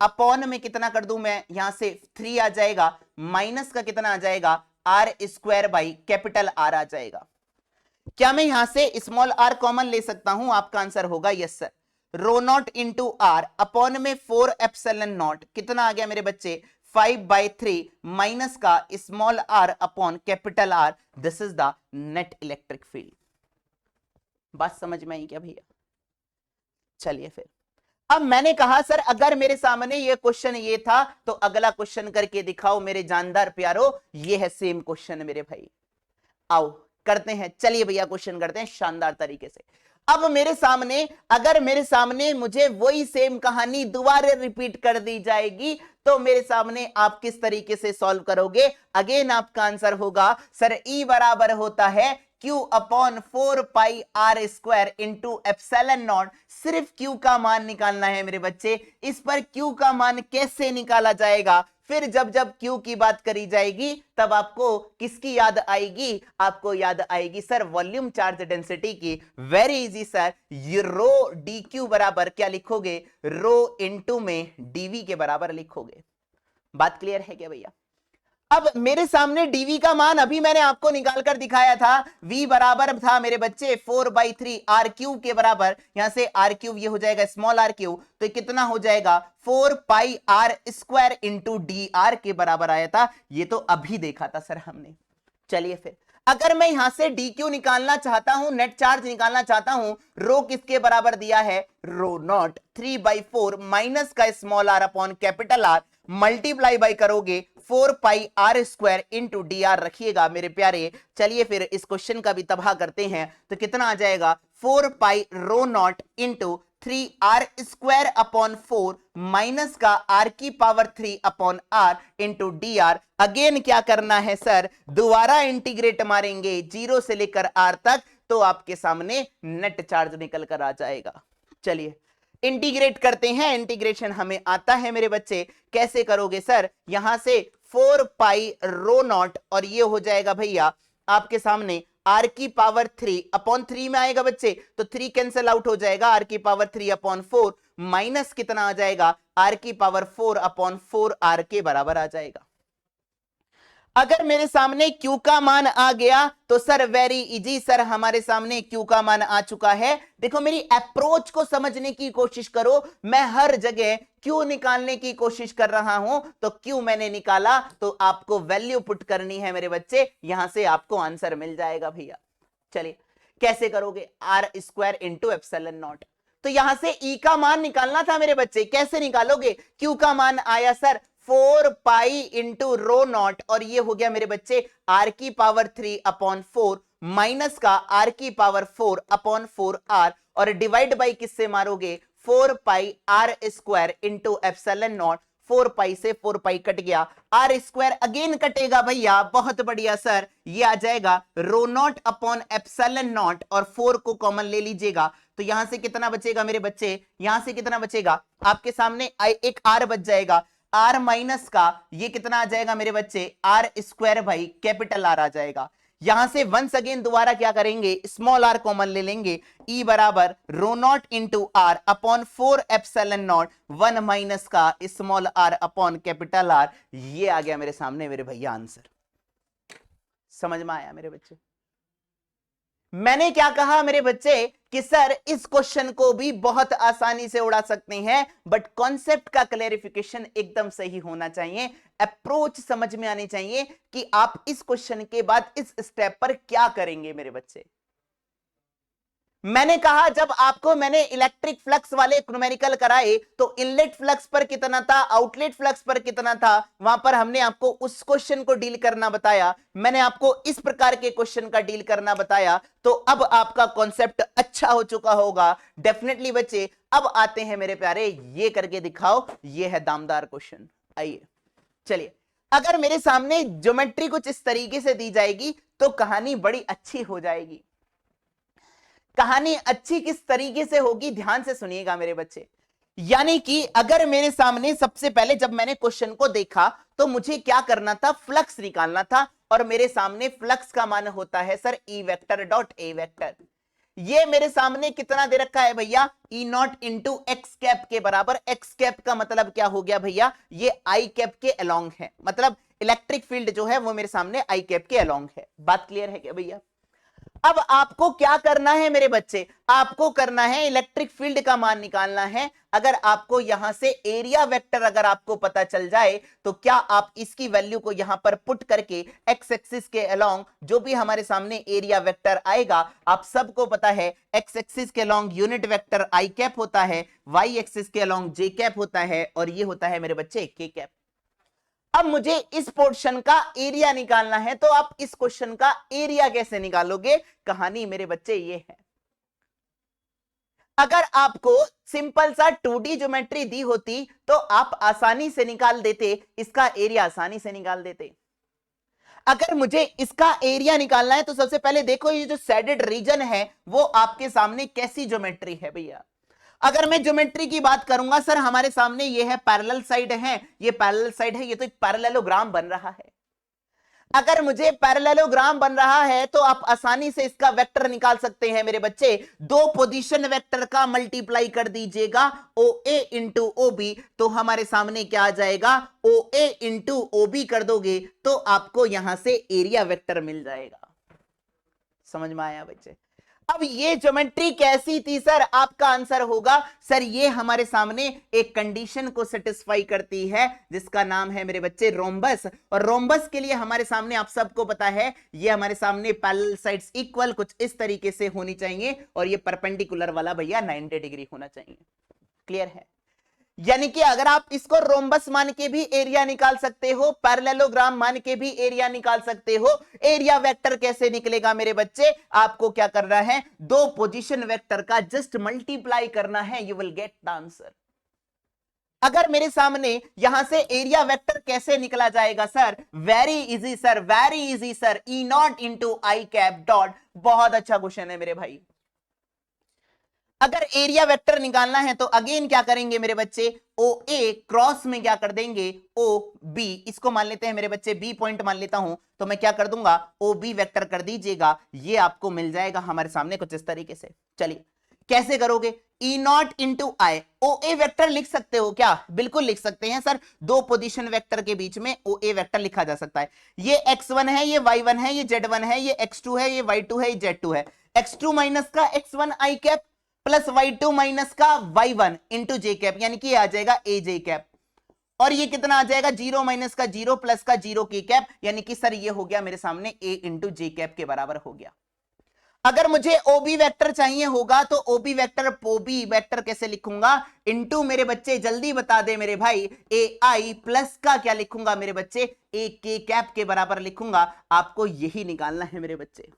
अपॉन में कितना कर दूं मैं, यहां से 3 आ जाएगा, माइनस का कितना आ जाएगा, R square by capital R आ जाएगा। क्या मैं यहां से स्मॉल आर कॉमन ले सकता हूं? आपका आंसर होगा yes sir. Rho not into are upon में 4 एप्सिलॉन नॉट कितना आ गया मेरे बच्चे, 5/3 माइनस का small are upon capital R, this is the net electric field. बात समझ में आई क्या भैया? चलिए फिर, अब मैंने कहा सर अगर मेरे सामने ये क्वेश्चन ये था तो अगला क्वेश्चन करके दिखाओ मेरे जानदार प्यारो, ये है सेम क्वेश्चन मेरे भाई, आओ करते हैं। चलिए भैया क्वेश्चन करते हैं शानदार तरीके से। अब मेरे सामने अगर मेरे सामने मुझे वही सेम कहानी दोबारा रिपीट कर दी जाएगी तो मेरे सामने आप किस तरीके से सॉल्व करोगे? अगेन आपका आंसर होगा सर ई बराबर होता है Q upon 4 pi are square into epsilon naught. सिर्फ Q का मान निकालना है मेरे बच्चे। इस पर Q का मान कैसे निकाला जाएगा? फिर जब जब Q की बात करी जाएगी तब आपको किसकी याद आएगी? आपको याद आएगी सर वॉल्यूम चार्ज डेंसिटी की। वेरी इजी सर, ये रो डी क्यू बराबर क्या लिखोगे? रो इंटू में डीवी के बराबर लिखोगे। बात क्लियर है क्या भैया? अब मेरे सामने डीवी का मान अभी मैंने आपको निकाल कर दिखाया था, v बराबर था मेरे बच्चे 4/3 आर क्यूब के बराबर। यहां से आर क्यूब ये हो जाएगा स्मॉल आर क्यूब, तो कितना हो जाएगा 4 pi are square into D R के बराबर आया था। ये तो अभी देखा था सर हमने। चलिए फिर अगर मैं यहां से डी क्यू निकालना चाहता हूं, नेट चार्ज निकालना चाहता हूं, रो किसके बराबर दिया है? रो नॉट 3/4 माइनस का small are upon capital R, multiply by करोगे 4 pi are square into D R रखिएगा मेरे प्यारे। चलिए फिर इस क्वेश्चन का भी तबाह करते हैं, तो कितना आ जाएगा 4 pi rho not into 3r square upon 4 minus का r की power 3 upon r into D R. Again क्या करना है सर? दोबारा इंटीग्रेट मारेंगे 0 से लेकर r तक, तो आपके सामने नेट चार्ज निकल कर आ जाएगा। चलिए इंटीग्रेट करते हैं, इंटीग्रेशन हमें आता है मेरे बच्चे। कैसे करोगे सर? यहां से 4 पाई रो नॉट और ये हो जाएगा भैया आपके सामने r की पावर 3 अपॉन 3 में आएगा बच्चे, तो 3 कैंसिल आउट हो जाएगा, r की पावर 3 अपॉन 4 माइनस कितना आ जाएगा, r की पावर 4 अपॉन 4r के बराबर आ जाएगा। अगर मेरे सामने Q का मान आ गया तो सर वेरी इजी सर, हमारे सामने Q का मान आ चुका है। देखो मेरी अप्रोच को समझने की कोशिश करो, मैं हर जगह Q निकालने की कोशिश कर रहा हूं, तो Q मैंने निकाला तो आपको वैल्यू पुट करनी है मेरे बच्चे, यहां से आपको आंसर मिल जाएगा भैया। चलिए कैसे करोगे? R square into epsilon not, तो यहां से E का मान निकालना था मेरे बच्चे। कैसे निकालोगे? Q का मान आया sir 4 pi into rho not और ये हो गया मेरे बच्चे r की पावर 3 अपॉन 4 माइनस का r की पावर 4 अपॉन 4r, और डिवाइड बाई किससे मारोगे? 4 पाई r square into epsilon not. 4 पाई से 4 पाई कट गया, आर स्क्वायर अगेन कटेगा भैया, बहुत बढ़िया सर, ये आ जाएगा रो नॉट अपॉन एप्सिलॉन नॉट, और 4 को कॉमन ले लीजिएगा, तो यहां से कितना बचेगा मेरे बच्चे, यहां से कितना बचेगा आपके सामने, एक आर बच जाएगा, आर माइनस का ये कितना आ जाएगा मेरे बच्चे, आर स्क्वायर भाई कैपिटल आर आ जाएगा। यहां से वंस अगेन दोबारा क्या करेंगे, स्मॉल आर कॉमन ले लेंगे, ई बराबर rho not into are upon 4 epsilon naught 1 minus का small are upon capital R, ये आ गया मेरे सामने मेरे भैया आंसर। समझ में आया मेरे बच्चे? मैंने क्या कहा मेरे बच्चे कि सर इस क्वेश्चन को भी बहुत आसानी से उड़ा सकते हैं, बट कॉन्सेप्ट का क्लैरिफिकेशन एकदम सही होना चाहिए, अप्रोच समझ में आनी चाहिए कि आप इस क्वेश्चन के बाद इस स्टेप पर क्या करेंगे मेरे बच्चे। मैंने कहा जब आपको मैंने इलेक्ट्रिक फ्लक्स वाले न्यूमेरिकल कराए तो इनलेट फ्लक्स पर कितना था, आउटलेट फ्लक्स पर कितना था, वहां पर हमने आपको उस क्वेश्चन को डील करना बताया, मैंने आपको इस प्रकार के क्वेश्चन का डील करना बताया, तो अब आपका कॉन्सेप्ट अच्छा हो चुका होगा डेफिनेटली बच्चे। अब आते हैं मेरे प्यारे, ये करके दिखाओ, ये है दामदार क्वेश्चन। आइए चलिए, अगर मेरे सामने ज्योमेट्री कुछ इस तरीके से दी जाएगी तो कहानी बड़ी अच्छी हो जाएगी। कहानी अच्छी किस तरीके से होगी, ध्यान से सुनिएगा मेरे बच्चे। यानी कि अगर मेरे सामने सबसे पहले जब मैंने क्वेश्चन को देखा तो मुझे क्या करना था, फ्लक्स निकालना था, और मेरे सामने फ्लक्स का मान होता है sir E vector dot A vector. ये मेरे सामने कितना दे रखा है भैया, ई नॉट इंटू एक्स कैप के बराबर। एक्स कैप का मतलब क्या हो गया भैया, ये आई कैप के अलोंग है, मतलब इलेक्ट्रिक फील्ड जो है वो मेरे सामने आई कैप के अलोंग है। बात क्लियर है क्या भैया? अब आपको क्या करना है मेरे बच्चे, आपको करना है इलेक्ट्रिक फील्ड का मान निकालना है। अगर आपको यहां से एरिया वेक्टर अगर आपको पता चल जाए तो क्या आप इसकी वैल्यू को यहां पर पुट करके एक्स एक्सिस के अलोंग जो भी हमारे सामने एरिया वेक्टर आएगा, आप सबको पता है एक्स एक्सिस के अलोंग यूनिट वेक्टर आई कैप होता है, वाई एक्सिस के अलोंग जे कैप होता है, और ये होता है मेरे बच्चे के कैप। अब मुझे इस पोर्शन का एरिया निकालना है, तो आप इस क्वेश्चन का एरिया कैसे निकालोगे, कहानी मेरे बच्चे ये है। अगर आपको सिंपल सा 2D ज्योमेट्री दी होती तो आप आसानी से निकाल देते, इसका एरिया आसानी से निकाल देते। अगर मुझे इसका एरिया निकालना है तो सबसे पहले देखो ये जो शेडेड रीजन है वो आपके सामने कैसी ज्योमेट्री है भैया। अगर मैं ज्योमेट्री की बात करूंगा सर, हमारे सामने ये है पैरेलल साइड है, ये पैरेलल साइड है, ये तो एक पैरेललोग्राम बन रहा है। अगर मुझे पैरेललोग्राम बन रहा है तो आप आसानी से इसका वेक्टर निकाल सकते हैं मेरे बच्चे। दो पोजीशन वेक्टर का मल्टीप्लाई कर दीजिएगा ओ ए इंटू ओ बी, तो हमारे सामने क्या आ जाएगा, ओ ए इंटू ओ बी कर दोगे तो आपको यहां से एरिया वेक्टर मिल जाएगा। समझ में आया बच्चे? अब ये ज्योमेट्री कैसी थी सर, आपका आंसर होगा सर ये हमारे सामने एक कंडीशन को सेटिस्फाई करती है जिसका नाम है मेरे बच्चे रोम्बस। और रोम्बस के लिए हमारे सामने आप सबको पता है ये हमारे सामने पैरेलल साइड्स इक्वल कुछ इस तरीके से होनी चाहिए, और ये परपेंडिकुलर वाला भैया 90 डिग्री होना चाहिए। क्लियर है? यानी कि अगर आप इसको रोम्बस मान के भी एरिया निकाल सकते हो, पैरेललोग्राम मान के भी एरिया निकाल सकते हो। एरिया वेक्टर कैसे निकलेगा मेरे बच्चे, आपको क्या करना है, दो पोजीशन वेक्टर का जस्ट मल्टीप्लाई करना है, you will get the answer. अगर मेरे सामने यहां से एरिया वेक्टर कैसे निकला जाएगा sir, very easy sir, very easy sir, ई नॉट इंटू आई कैप डॉट। बहुत अच्छा क्वेश्चन है मेरे भाई। अगर एरिया वेक्टर निकालना है तो अगेन क्या करेंगे मेरे बच्चे, ओ ए क्रॉस में क्या कर देंगे, ओ बी, इसको मान लेते हैं मेरे बच्चे, बी पॉइंट मान लेता हूं, तो मैं क्या कर दूंगा, ओ बी वेक्टर कर दीजिएगा, ये आपको मिल जाएगा हमारे सामने कुछ इस तरीके से। चलिए कैसे करोगे, E naught into I, O A vector लिख सकते हो क्या, बिल्कुल लिख सकते हैं सर, दो पोजीशन वेक्टर के बीच में ओ ए वेक्टर लिखा जा सकता है। ये x1 है, ये y1 है, ये z1 है, ये x2 है, ये y2 है, ये z2 है। x2 माइनस का x1 आई कैप प्लस y2 माइनस का y1 इंटू जे कैप, यानी कि आ जाएगा ए जे कैप, और ये कितना आ जाएगा, 0 माइनस का 0 प्लस का 0 के कैप, यानी कि सर ये हो गया मेरे सामने a इंटू जे कैप के बराबर हो गया। अगर मुझे ओबी वेक्टर चाहिए होगा तो ओबी वेक्टर ओबी वेक्टर कैसे लिखूंगा, इंटू मेरे बच्चे जल्दी बता दे मेरे भाई, ए आई प्लस का क्या लिखूंगा मेरे बच्चे, ए के कैप के बराबर लिखूंगा। आपको यही निकालना है मेरे बच्चे।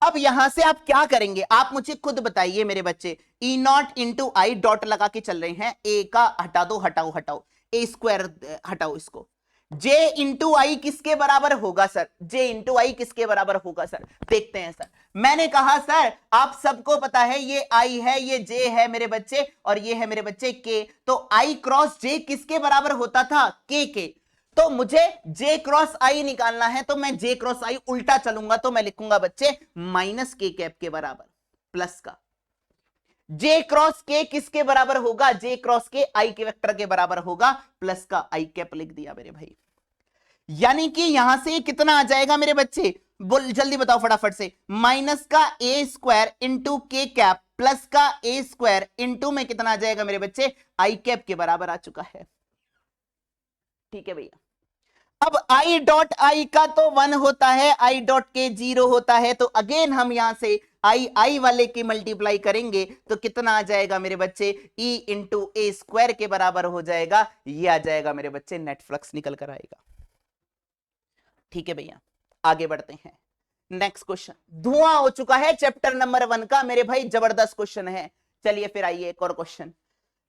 अब यहां से आप क्या करेंगे, आप मुझे खुद बताइए मेरे बच्चे। ई नॉट इंटू आई डॉट लगा के चल रहे हैं, ए का हटा दो, हटाओ हटाओ, ए स्क्वायर हटाओ इसको, J इंटू आई किसके बराबर होगा सर? J इंटू आई किसके बराबर होगा सर? देखते हैं सर। मैंने कहा सर आप सबको पता है ये I है, ये J है मेरे बच्चे, और ये है मेरे बच्चे K, तो I क्रॉस J किसके बराबर होता था? K के। तो मुझे J क्रॉस I निकालना है, तो मैं J क्रॉस I उल्टा चलूंगा, तो मैं लिखूंगा बच्चे माइनस K कैप के बराबर, प्लस का J क्रॉस K किसके बराबर होगा? J क्रॉस K I के वेक्टर के बराबर होगा, प्लस का I कैप लिख दिया मेरे भाई। यानी कि यहां से कितना आ जाएगा मेरे बच्चे? बोल जल्दी बताओ फटाफट से। माइनस का ए स्क्वायर इंटू के कैप प्लस का ए स्क्वायर इंटू में कितना आ जाएगा मेरे बच्चे? आई कैप के बराबर आ चुका है। ठीक है भैया। अब आई डॉट आई का तो 1 होता है, आई डॉट के 0 होता है, तो अगेन हम यहां से आई वाले की मल्टीप्लाई करेंगे तो कितना आ जाएगा मेरे बच्चे? ई इंटू ए स्क्वायर के बराबर हो जाएगा। ये आ जाएगा मेरे बच्चे, नेट फ्लक्स निकल कर आएगा। ठीक है भैया, आगे बढ़ते हैं। नेक्स्ट क्वेश्चन धुआं हो चुका है चैप्टर नंबर 1 का मेरे भाई, जबरदस्त क्वेश्चन है। चलिए फिर आइए एक और क्वेश्चन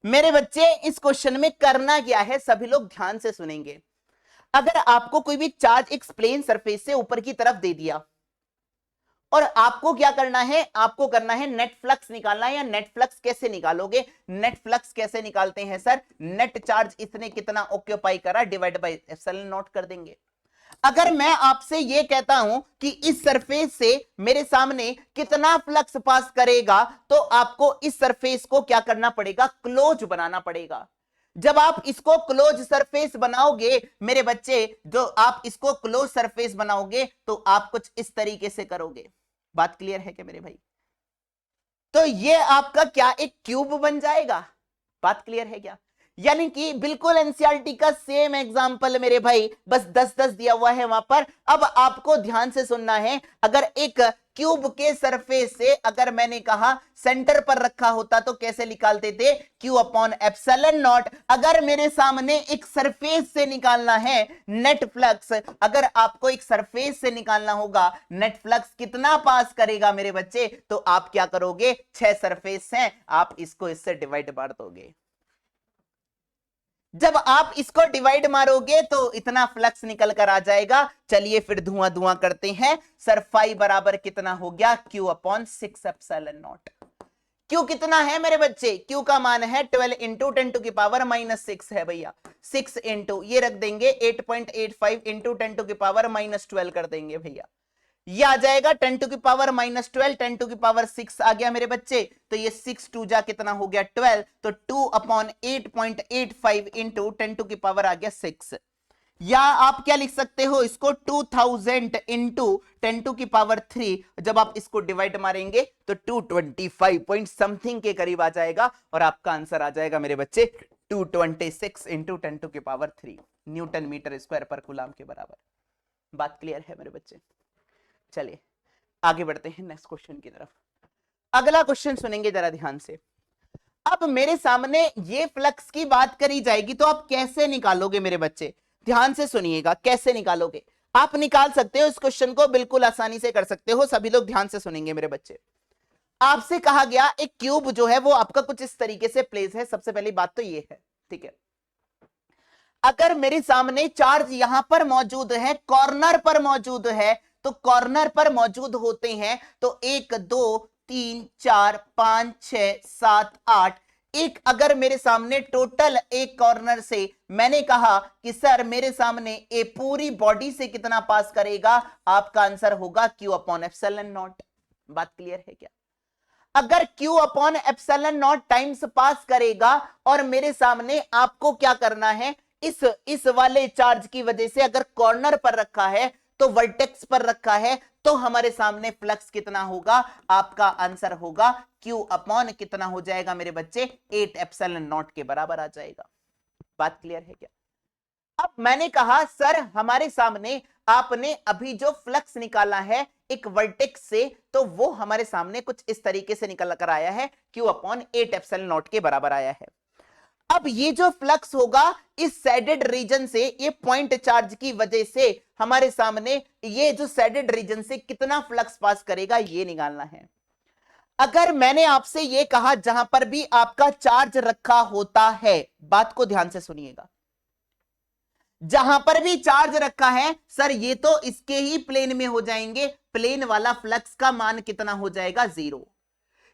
मेरे बच्चे। इस क्वेश्चन में करना क्या है, सभी लोग ध्यान से सुनेंगे। अगर आपको कोई भी चार्ज एक प्लेन सरफेस से ऊपर की तरफ दे दिया और आपको क्या करना है? आपको करना है नेट फ्लक्स निकालना है। या नेट फ्लक्स कैसे निकालोगे? नेट फ्लक्स कैसे निकालते हैं सर? नेट चार्ज इसने कितना ऑक्यूपाई करा डिवाइड बाय एप्सिलॉन नॉट कर देंगे। अगर मैं आपसे यह कहता हूं कि इस सरफेस से मेरे सामने कितना फ्लक्स पास करेगा, तो आपको इस सरफेस को क्या करना पड़ेगा? क्लोज बनाना पड़ेगा। जब आप इसको क्लोज सरफेस बनाओगे मेरे बच्चे, जो आप इसको क्लोज सरफेस बनाओगे तो आप कुछ इस तरीके से करोगे। बात क्लियर है क्या मेरे भाई? तो ये आपका क्या एक क्यूब बन जाएगा। बात क्लियर है क्या? यानी कि बिल्कुल एनसीईआरटी का सेम एग्जांपल मेरे भाई, बस 10-10 दिया हुआ है वहां पर। अब आपको ध्यान से सुनना है। अगर एक क्यूब के सरफेस से अगर मैंने कहा सेंटर पर रखा होता तो कैसे निकालते थे? Q upon epsilon not. अगर मेरे सामने एक सरफेस से निकालना है नेट फ्लक्स, अगर आपको एक सरफेस से निकालना होगा नेट फ्लक्स कितना पास करेगा मेरे बच्चे, तो आप क्या करोगे? 6 सरफेस हैं, आप इसको इससे डिवाइड मार दोगे। जब आप इसको डिवाइड मारोगे तो इतना फ्लक्स निकल कर आ जाएगा। चलिए फिर धुआं धुआं करते हैं। सर फाई बराबर कितना हो गया? Q upon 6 epsilon not. Q कितना है मेरे बच्चे? क्यू का मान है 12 इंटू 10 टू की पावर माइनस 6 है भैया। 6 इंटू ये रख देंगे 8.85 इंटू 10 टू की पावर माइनस 12 कर देंगे भैया। ये आ जाएगा 10 टू की पावर माइनस 12, 10 टू की पावर 6 आ गया मेरे बच्चे। तो ये 6 टू जा कितना हो गया? 12। तो 2 अपॉन 8.85 इंटू 10 टू की पावर आ गया 6। या आप क्या लिख सकते हो इसको? 2000 इंटू 10 टू की पावर 3। जब आप इसको डिवाइड मारेंगे तो 225 पॉइंट समथिंग के करीब आ जाएगा, और आपका आंसर आ जाएगा मेरे बच्चे 226 इंटू 10 टू की पावर 3 न्यूटन मीटर स्क्वायर पर कूलम के बराबर। बात क्लियर है मेरे बच्चे? चलिए आगे बढ़ते हैं नेक्स्ट क्वेश्चन की तरफ। अगला क्वेश्चन सुनेंगे जरा ध्यान से। अब मेरे सामने ये फ्लक्स की बात करी जाएगी, तो आप कैसे निकालोगे मेरे बच्चे? ध्यान से सुनिएगा, कैसे निकालोगे? आप निकाल सकते हो इस क्वेश्चन को, बिल्कुल आसानी से कर सकते हो। सभी लोग ध्यान से सुनेंगे मेरे बच्चे। आपसे कहा गया एक क्यूब जो है वो आपका कुछ इस तरीके से प्लेस है। सबसे पहली बात तो ये है, ठीक है। अगर मेरे सामने चार्ज यहां पर मौजूद है, कॉर्नर पर मौजूद है, तो कॉर्नर पर मौजूद होते हैं तो 1 2 3 4 5 6 7 8। एक अगर मेरे सामने टोटल एक कॉर्नर से मैंने कहा कि सर मेरे सामने ए पूरी बॉडी से कितना पास करेगा, आपका आंसर होगा क्यू अपॉन एप्सिलॉन नॉट। बात क्लियर है क्या? अगर Q upon epsilon naught times pass करेगा और मेरे सामने आपको क्या करना है, इस वाले चार्ज की वजह से अगर कॉर्नर पर रखा है तो वर्टेक्स पर रखा है, तो हमारे सामने फ्लक्स कितना होगा? आपका आंसर होगा क्यू अपॉन कितना हो जाएगा मेरे बच्चे? 8 एप्सिलॉन नॉट के बराबर आ जाएगा। बात क्लियर है क्या? अब मैंने कहा सर हमारे सामने आपने अभी जो फ्लक्स निकाला है एक वर्टेक्स से, तो वो हमारे सामने कुछ इस तरीके से निकल कर आया है, क्यू अपॉन 8 एप्सिलॉन नॉट के बराबर आया है। अब ये जो फ्लक्स होगा इस सैडेड रीजन से, ये पॉइंट चार्ज की वजह से हमारे सामने ये जो सैडेड रीजन से कितना फ्लक्स पास करेगा ये निकालना है। अगर मैंने आपसे ये कहा जहां पर भी आपका चार्ज रखा होता है, बात को ध्यान से सुनिएगा, जहां पर भी चार्ज रखा है सर ये तो इसके ही प्लेन में हो जाएंगे, प्लेन वाला फ्लक्स का मान कितना हो जाएगा 0।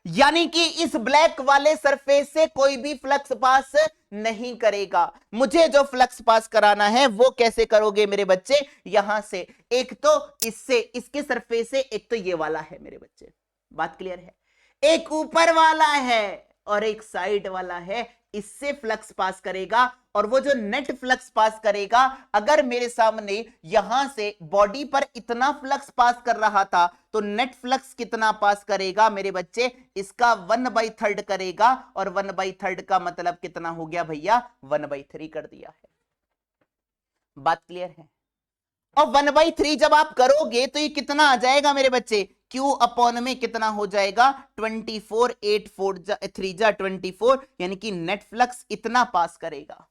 यानी कि इस ब्लैक वाले सरफेस से कोई भी फ्लक्स पास नहीं करेगा। मुझे जो फ्लक्स पास कराना है वो कैसे करोगे मेरे बच्चे, यहां से, एक तो इससे, इसके सरफेस से, एक तो ये वाला है मेरे बच्चे, बात क्लियर है, एक ऊपर वाला है और एक साइड वाला है, इससे फ्लक्स पास करेगा। और वो जो नेट फ्लक्स पास करेगा, अगर मेरे सामने यहां से बॉडी पर इतना फ्लक्स पास कर रहा था तो नेट फ्लक्स कितना पास करेगा मेरे बच्चे, इसका 1/3 करेगा। और 1/3 का मतलब कितना हो गया भैया, 1/3 कर दिया है। बात क्लियर है। और 1/3 जब आप करोगे तो ये कितना आ जाएगा मेरे बच्चे, Q अपॉन में कितना हो जाएगा 24, 8 4 3 जा 24, यानी कि नेट फ्लक्स इतना पास करेगा।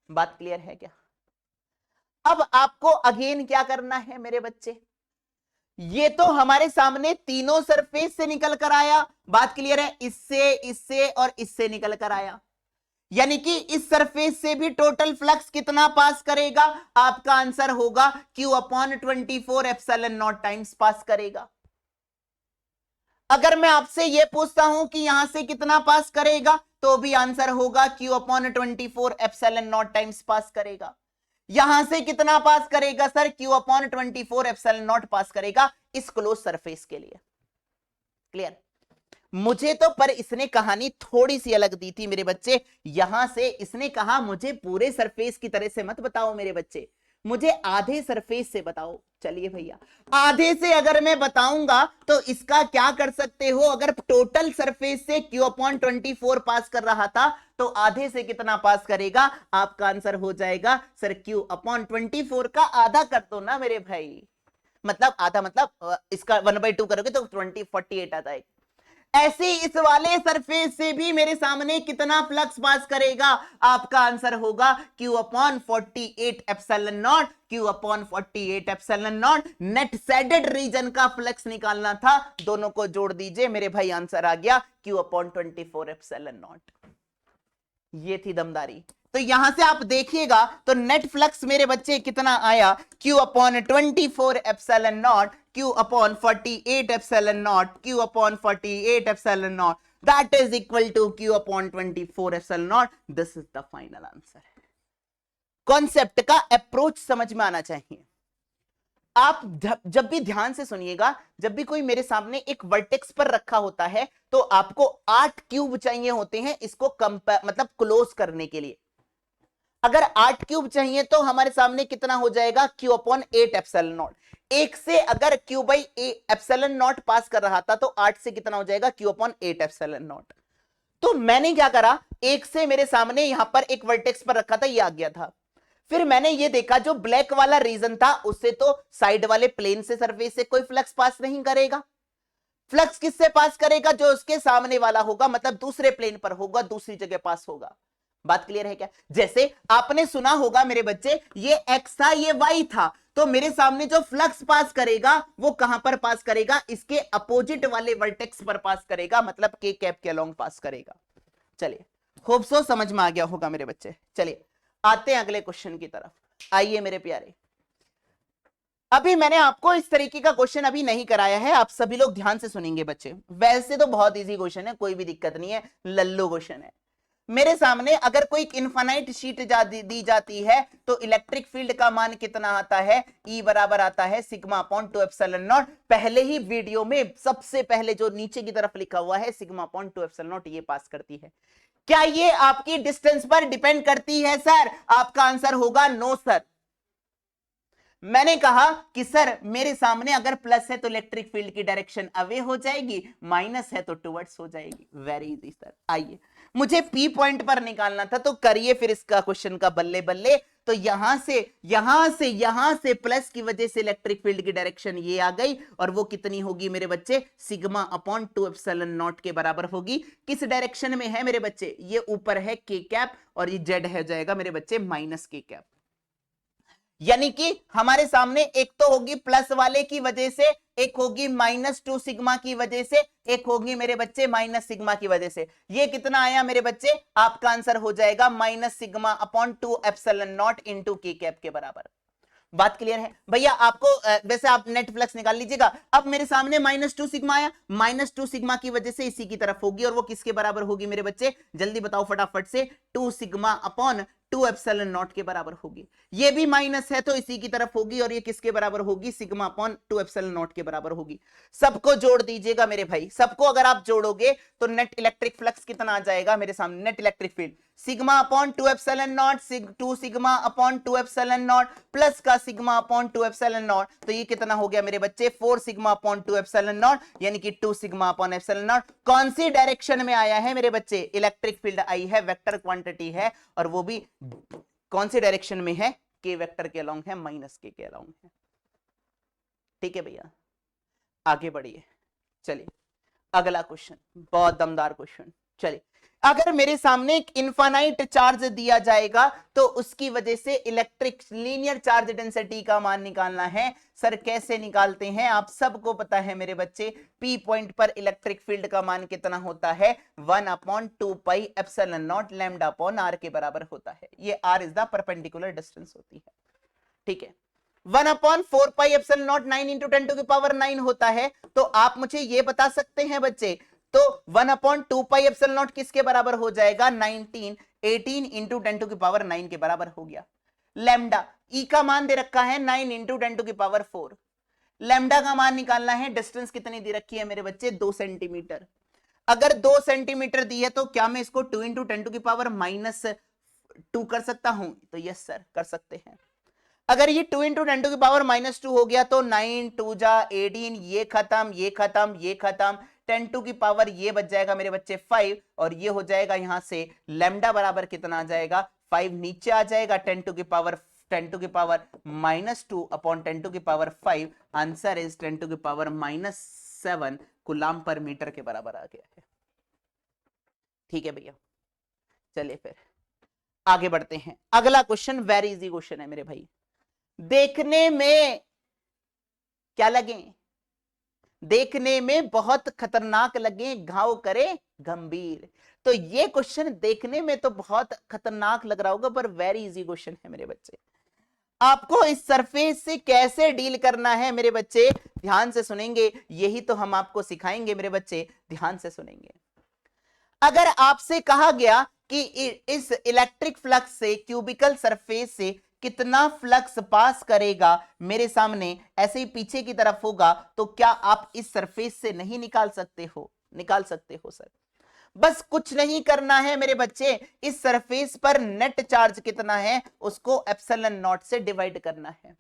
बात क्लियर है क्या। अब आपको अगेन क्या करना है मेरे बच्चे, ये तो हमारे सामने तीनों सरफेस से निकल कर आया, बात क्लियर है, इससे, इससे और इससे निकल कर आया, यानी कि इस सरफेस से भी टोटल फ्लक्स कितना पास करेगा, आपका आंसर होगा Q upon 24 epsilon naught times pass करेगा। अगर मैं आपसे यह पूछता हूं कि यहां से कितना पास करेगा, तो भी आंसर होगा Q upon 24 epsilon naught times pass करेगा। यहां से कितना पास करेगा sir, Q upon 24 epsilon naught pass करेगा इस क्लोज सरफेस के लिए। क्लियर। मुझे तो पर इसने कहानी थोड़ी सी अलग दी थी मेरे बच्चे, यहां से इसने कहा मुझे पूरे सरफेस की तरह से मत बताओ मेरे बच्चे, मुझे आधे सरफेस से बताओ। चलिए भैया, आधे से अगर मैं बताऊंगा तो इसका क्या कर सकते हो, अगर टोटल सरफेस से Q अपॉन 24 पास कर रहा था तो आधे से कितना पास करेगा, आपका आंसर हो जाएगा सर Q अपॉन 24 का आधा कर दो ना मेरे भाई, मतलब आधा मतलब इसका 1/2 करोगे तो 48 आता है। ऐसे इस वाले सरफेस से भी मेरे सामने कितना फ्लक्स पास करेगा, आपका आंसर होगा Q upon 48 epsilon naught, Q upon 48 epsilon not. Net shaded region का फ्लक्स निकालना था, दोनों को जोड़ दीजिए मेरे भाई, आंसर आ गया Q अपॉन 24 एप्सिलॉन नॉट। ये थी दमदारी। तो यहां से आप देखिएगा तो नेट फ्लक्स मेरे बच्चे कितना आया, Q upon 24 epsilon naught, Q upon 48 epsilon naught, Q upon 48 epsilon naught, that is equal to Q upon 24 epsilon naught. This is the final answer. Concept का अप्रोच समझ में आना चाहिए। आप जब भी ध्यान से सुनिएगा, जब भी कोई मेरे सामने एक वर्टेक्स पर रखा होता है तो आपको 8 क्यूब चाहिए होते हैं इसको मतलब क्लोज करने के लिए। अगर 8 क्यूब चाहिए तो हमारे सामने कितना हो जाएगा, Q अपॉन 8 एप्सिलॉन नॉट। एक से अगर Q बाई एप्सिलॉन नॉट पास कर रहा था तो 8 से कितना हो जाएगा, Q अपॉन 8 एप्सिलॉन नॉट। तो मैंने क्या करा, एक से मेरे सामने यहां पर एक वर्टेक्स पर रखा था, ये आ गया था। फिर मैंने ये देखा जो ब्लैक वाला रीजन था उससे तो साइड वाले प्लेन से सरफेस से कोई फ्लक्स पास नहीं करेगा। फ्लक्स किससे पास करेगा, जो उसके सामने वाला होगा, मतलब दूसरे प्लेन पर होगा, दूसरी जगह पास होगा। बात क्लियर है क्या। जैसे आपने सुना होगा मेरे बच्चे, ये एक्स था ये वाई था, तो मेरे सामने जो फ्लक्स पास करेगा वो कहां पर पास करेगा, इसके अपोजिट वाले वर्टेक्स पर पास करेगा, मतलब के कैप के अलोंग पास करेगा। चलिए, होप सो समझ में आ गया होगा मेरे बच्चे। चलिए आते हैं अगले क्वेश्चन की तरफ। आइए मेरे प्यारे, अभी मैंने आपको इस तरीके का क्वेश्चन अभी नहीं कराया है, आप सभी लोग ध्यान से सुनेंगे बच्चे। वैसे तो बहुत इजी क्वेश्चन है, कोई भी दिक्कत नहीं है, लल्लू क्वेश्चन है। मेरे सामने अगर कोई इनफाइनाइट शीट दी जाती है तो इलेक्ट्रिक फील्ड का मान कितना आता है, E बराबर आता है सिग्मा अपॉन 2 एप्सिलॉन नॉट। पहले ही वीडियो में सबसे पहले जो नीचे की तरफ लिखा हुआ है सिग्मा अपॉन 2 एप्सिलॉन नॉट, ये पास करती है। क्या ये आपकी डिस्टेंस पर डिपेंड करती है सर, आपका आंसर होगा नो सर। मैंने कहा कि सर मेरे सामने अगर प्लस है तो इलेक्ट्रिक फील्ड की डायरेक्शन अवे हो जाएगी, माइनस है तो टुवर्ड्स हो जाएगी। Very easy sir. आइए, मुझे पी पॉइंट पर निकालना था तो करिए फिर इसका क्वेश्चन का बल्ले बल्ले। तो यहां से प्लस की वजह से इलेक्ट्रिक फील्ड की डायरेक्शन ये आ गई, और वो कितनी होगी मेरे बच्चे, सिग्मा अपॉन 2 एप्सिलॉन नॉट के बराबर होगी। किस डायरेक्शन में है मेरे बच्चे, ये ऊपर है के कैप और ये जेड है जाएगा मेरे बच्चे माइनस के कैप। यानी कि हमारे सामने एक तो होगी प्लस वाले की वजह से, एक होगी -2 सिग्मा की वजह से, एक होगी मेरे बच्चे माइनस सिग्मा की वजह से। ये कितना आया मेरे बच्चे? आपका आंसर हो जाएगा -σ/2 एप्सिलॉन नॉट इनटू के कैप के बराबर। बात क्लियर है भैया आपको? वैसे आप नेट फ्लक्स निकाल लीजिएगा। अब मेरे सामने -2 सिग्मा आया, -2 सिग्मा की वजह से इसी की तरफ होगी, और वो किसके बराबर होगी मेरे बच्चे? जल्दी बताओ फटाफट से। 2 सिग्मा अपॉन 2 एप्सिलॉन नॉट के बराबर होगी। ये भी माइनस है तो इसी की तरफ होगी, और ये किसके बराबर होगी? सिग्मा अपॉन 2 एप्सिलॉन नॉट के बराबर होगी। सबको जोड़ दीजिएगा मेरे भाई, सबको अगर आप जोड़ोगे तो नेट इलेक्ट्रिक फ्लक्स कितना आ जाएगा मेरे सामने? Net electric field sigma upon 2 epsilon not 2 sigma upon 2 epsilon not plus का सिग्मा अपॉन 2 एप्सिलॉन नॉट, तो ये कितना हो गया मेरे बच्चे? 4 सिग्मा अपॉन 2 एप्सिलॉन नॉट, यानी कि 2 सिग्मा अपॉन एप्सिलॉन नॉट। कौन सी डायरेक्शन में आया है मेरे बच्चे? इलेक्ट्रिक फील्ड आई है, वेक्टर क्वांटिटी है, और वो भी कौन सी डायरेक्शन में है? के वेक्टर के अलोंग है, माइनस के अलोंग है। ठीक है भैया, आगे बढ़िए। चलिए अगला क्वेश्चन, बहुत दमदार क्वेश्चन। चलिए, अगर मेरे सामने एक इनफाइनाइट चार्ज दिया जाएगा तो उसकी वजह से इलेक्ट्रिक लीनियर चार्ज डेंसिटी का मान निकालना है। सर कैसे निकालते हैं? आप सबको पता है मेरे बच्चे, पी पॉइंट पर इलेक्ट्रिक फील्ड का मान कितना होता है? 1/2 pi epsilon not lambda upon are के बराबर होता है। ये R is the perpendicular distance होती है। ठीक है, 1/4 pi epsilon naught 9 into 10 to की पावर 9 होता है। तो आप मुझे ये बता सकते हैं बच्चे, तो 1/2 पाई एप्सिलॉन नॉट किसके बराबर हो जाएगा? 18 इंटू 10 टू की पावर 9 के बराबर हो गया। लैम्डा ई का मान दे रखा है 9 इंटू 10 टू की पावर 4। लैम्डा का मान निकालना है। डिस्टेंस कितनी दी रखी है मेरे बच्चे? 2 सेंटीमीटर। अगर 2 सेंटीमीटर दी है तो क्या मैं इसको 2 इंटू 10 टू की पावर -2 कर सकता हूं? तो यस सर, कर सकते हैं। अगर ये 2 इंटू 10 टू की पावर -2 हो गया तो 9 2 जा 18, ये खत्म, ये खत्म, ये खत्म, 10 टू की पावर ये बच जाएगा मेरे बच्चे 5, और ये हो जाएगा यहां से लैम्डा बराबर कितना आ जाएगा? 5 नीचे आ जाएगा, 10 टू की पावर -2 अपॉन 10 टू की पावर 5। आंसर इज 10 टू की पावर -7 कूलाम पर मीटर के बराबर आ गया है। ठीक है भैया, चलिए फिर आगे बढ़ते हैं। अगला क्वेश्चन वेरी इजी क्वेश्चन है मेरे भाई। देखने में क्या लगे? देखने में बहुत खतरनाक लगे, घाव करे गंभीर। तो ये क्वेश्चन देखने में तो बहुत खतरनाक लग रहा होगा, पर वेरी इजी क्वेश्चन है मेरे बच्चे। आपको इस सरफेस से कैसे डील करना है मेरे बच्चे, ध्यान से सुनेंगे। यही तो हम आपको सिखाएंगे मेरे बच्चे, ध्यान से सुनेंगे। अगर आपसे कहा गया कि इस इलेक्ट्रिक फ्लक्स से क्यूबिकल सरफेस से कितना फ्लक्स पास करेगा, मेरे सामने ऐसे ही पीछे की तरफ होगा, तो क्या आप इस सरफेस से नहीं निकाल सकते हो? निकाल सकते हो सर। बस कुछ नहीं करना है मेरे बच्चे, इस सरफेस पर नेट चार्ज कितना है उसको एप्सिलॉन नॉट से डिवाइड करना है।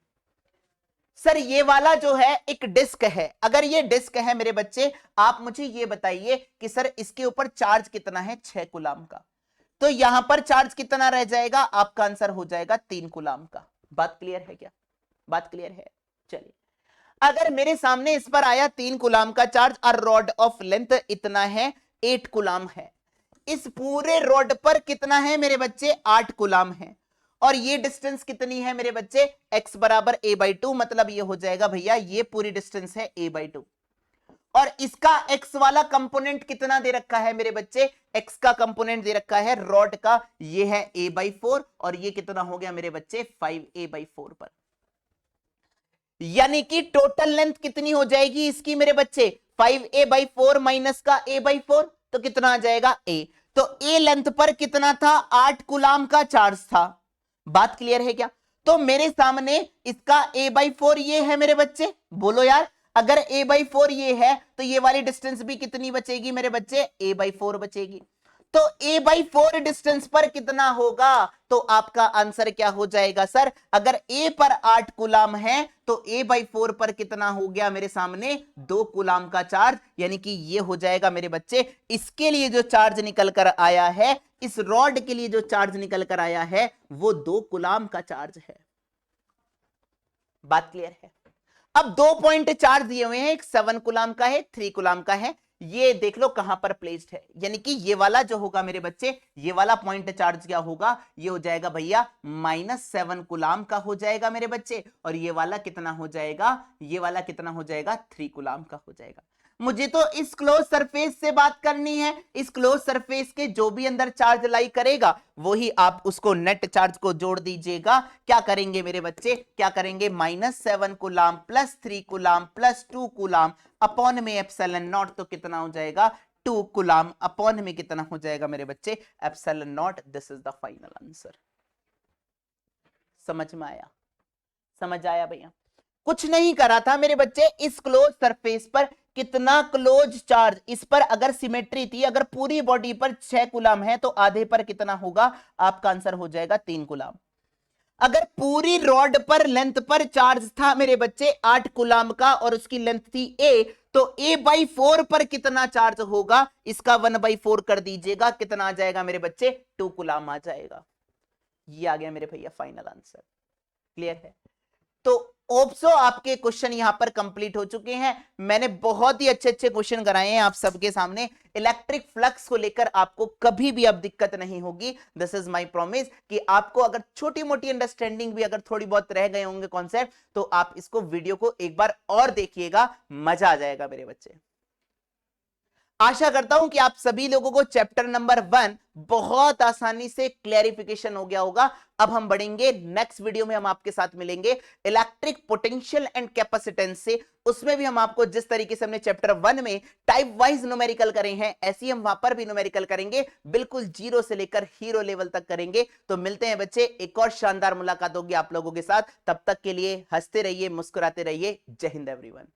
सर ये वाला जो है एक डिस्क है, अगर ये डिस्क है मेरे बच्चे, आप मुझे ये बताइए कि सर इसके ऊपर चार्ज कितना है? 6 कूलाम का। तो यहां पर चार्ज कितना रह जाएगा? आपका आंसर हो जाएगा 3 कूलाम का। बात क्लियर है क्या? बात क्लियर है? चलिए, अगर मेरे सामने इस पर आया 3 कूलाम का चार्ज और रॉड ऑफ लेंथ इतना है 8 कूलाम है, इस पूरे रॉड पर कितना है मेरे बच्चे? 8 कूलाम है, और ये डिस्टेंस कितनी है मेरे बच्चे? x बराबर a/2, मतलब ये हो जाएगा भैया, ये पूरी डिस्टेंस है a/2, और इसका x वाला कंपोनेंट कितना दे रखा है मेरे बच्चे? x का कंपोनेंट दे रखा है रॉड का, ये है a/4, और ये कितना हो गया मेरे बच्चे? 5a/4 पर। यानी कि टोटल लेंथ कितनी हो जाएगी इसकी मेरे बच्चे? 5a/4 माइनस का a/4, तो कितना आ जाएगा? a। तो a लेंथ पर कितना था? 8 कूलाम का चार्ज था। बात क्लियर है क्या? तो मेरे सामने इसका a/4 ये है मेरे बच्चे, बोलो यार, अगर a/4 ये है तो ये वाली डिस्टेंस भी कितनी बचेगी मेरे बच्चे? a/4 बचेगी। तो a/4 डिस्टेंस पर कितना होगा? तो आपका आंसर क्या हो जाएगा सर? अगर a पर 8 कूलाम है तो a/4 पर कितना हो गया मेरे सामने? 2 कूलाम का चार्ज, यानी कि ये हो जाएगा मेरे बच्चे, इसके लिए जो चार्ज निकल कर आया है, इस रॉड के लिए जो चार्ज निकल कर आया है वो 2 कूलाम का चार्ज है। बात क्लियर है? अब 2 पॉइंट चार्ज दिए हुए हैं, एक 7 कूलाम का है, 3 कूलाम का है, ये देख लो कहां पर प्लेस्ड है, यानी कि ये वाला जो होगा मेरे बच्चे, ये वाला पॉइंट चार्ज क्या होगा, ये हो जाएगा भैया -7 कूलाम का हो जाएगा मेरे बच्चे, और ये वाला कितना हो जाएगा, ये वाला कितना हो जाएगा, 3 कूलाम का हो जाएगा। मुझे तो इस क्लोज सरफेस से बात करनी है, इस क्लोज सरफेस के जो भी अंदर चार्ज लाई करेगा वही आप उसको नेट चार्ज को जोड़ दीजिएगा। क्या करेंगे मेरे बच्चे, क्या करेंगे, -7 कूलाम +3 कूलाम +2 कूलाम अपॉन में एप्सिलॉन नॉट, तो कितना हो जाएगा 2 कूलाम अपॉन में कितना हो जाएगा मेरे बच्चे, epsilon naught. This is the final answer. समझ में आया, समझ आया भैया। कुछ नहीं करा था मेरे बच्चे, इस क्लोज सरफेस पर कितना क्लोज चार्ज, इस पर अगर सिमेट्री थी, अगर पूरी बॉडी पर 6 कूलाम है तो आधे पर कितना होगा, आपका आंसर हो जाएगा 3 कूलाम। अगर पूरी रॉड पर लेंथ पर चार्ज था मेरे बच्चे 8 कूलाम का और उसकी लेंथ थी a, तो a/4 पर कितना चार्ज होगा, इसका 1/4 कर दीजिएगा, कितना आ जाएगा मेरे बच्चे, 2 कूलाम आ जाएगा। ये आ गया मेरे भैया फाइनल आंसर। क्लियर है? तो ओप्सो आपके क्वेश्चन यहां पर कंप्लीट हो चुके हैं। मैंने बहुत ही अच्छे अच्छे क्वेश्चन कराए हैं आप सबके सामने। इलेक्ट्रिक फ्लक्स को लेकर आपको कभी भी अब दिक्कत नहीं होगी। दिस इज माय प्रॉमिस कि आपको अगर छोटी मोटी अंडरस्टैंडिंग भी अगर थोड़ी बहुत रह गए होंगे कॉन्सेप्ट, तो आप इसको वीडियो को एक बार और देखिएगा, मजा आ जाएगा मेरे बच्चे। आशा करता हूं कि आप सभी लोगों को चैप्टर नंबर 1 बहुत आसानी से क्लैरिफिकेशन हो गया होगा। अब हम बढ़ेंगे नेक्स्ट वीडियो में, हम आपके साथ मिलेंगे इलेक्ट्रिक पोटेंशियल एंड कैपेसिटेंस से। उसमें भी हम आपको जिस तरीके से हमने चैप्टर 1 में टाइप वाइज न्यूमेरिकल करे हैं, ऐसे ही हम वहां पर भी न्यूमेरिकल करेंगे, बिल्कुल जीरो से लेकर हीरो लेवल तक करेंगे। तो मिलते हैं बच्चे, एक और शानदार मुलाकात होगी आप लोगों के साथ। तब तक के लिए हंसते रहिए, मुस्कुराते रहिए। जय हिंद एवरीवन।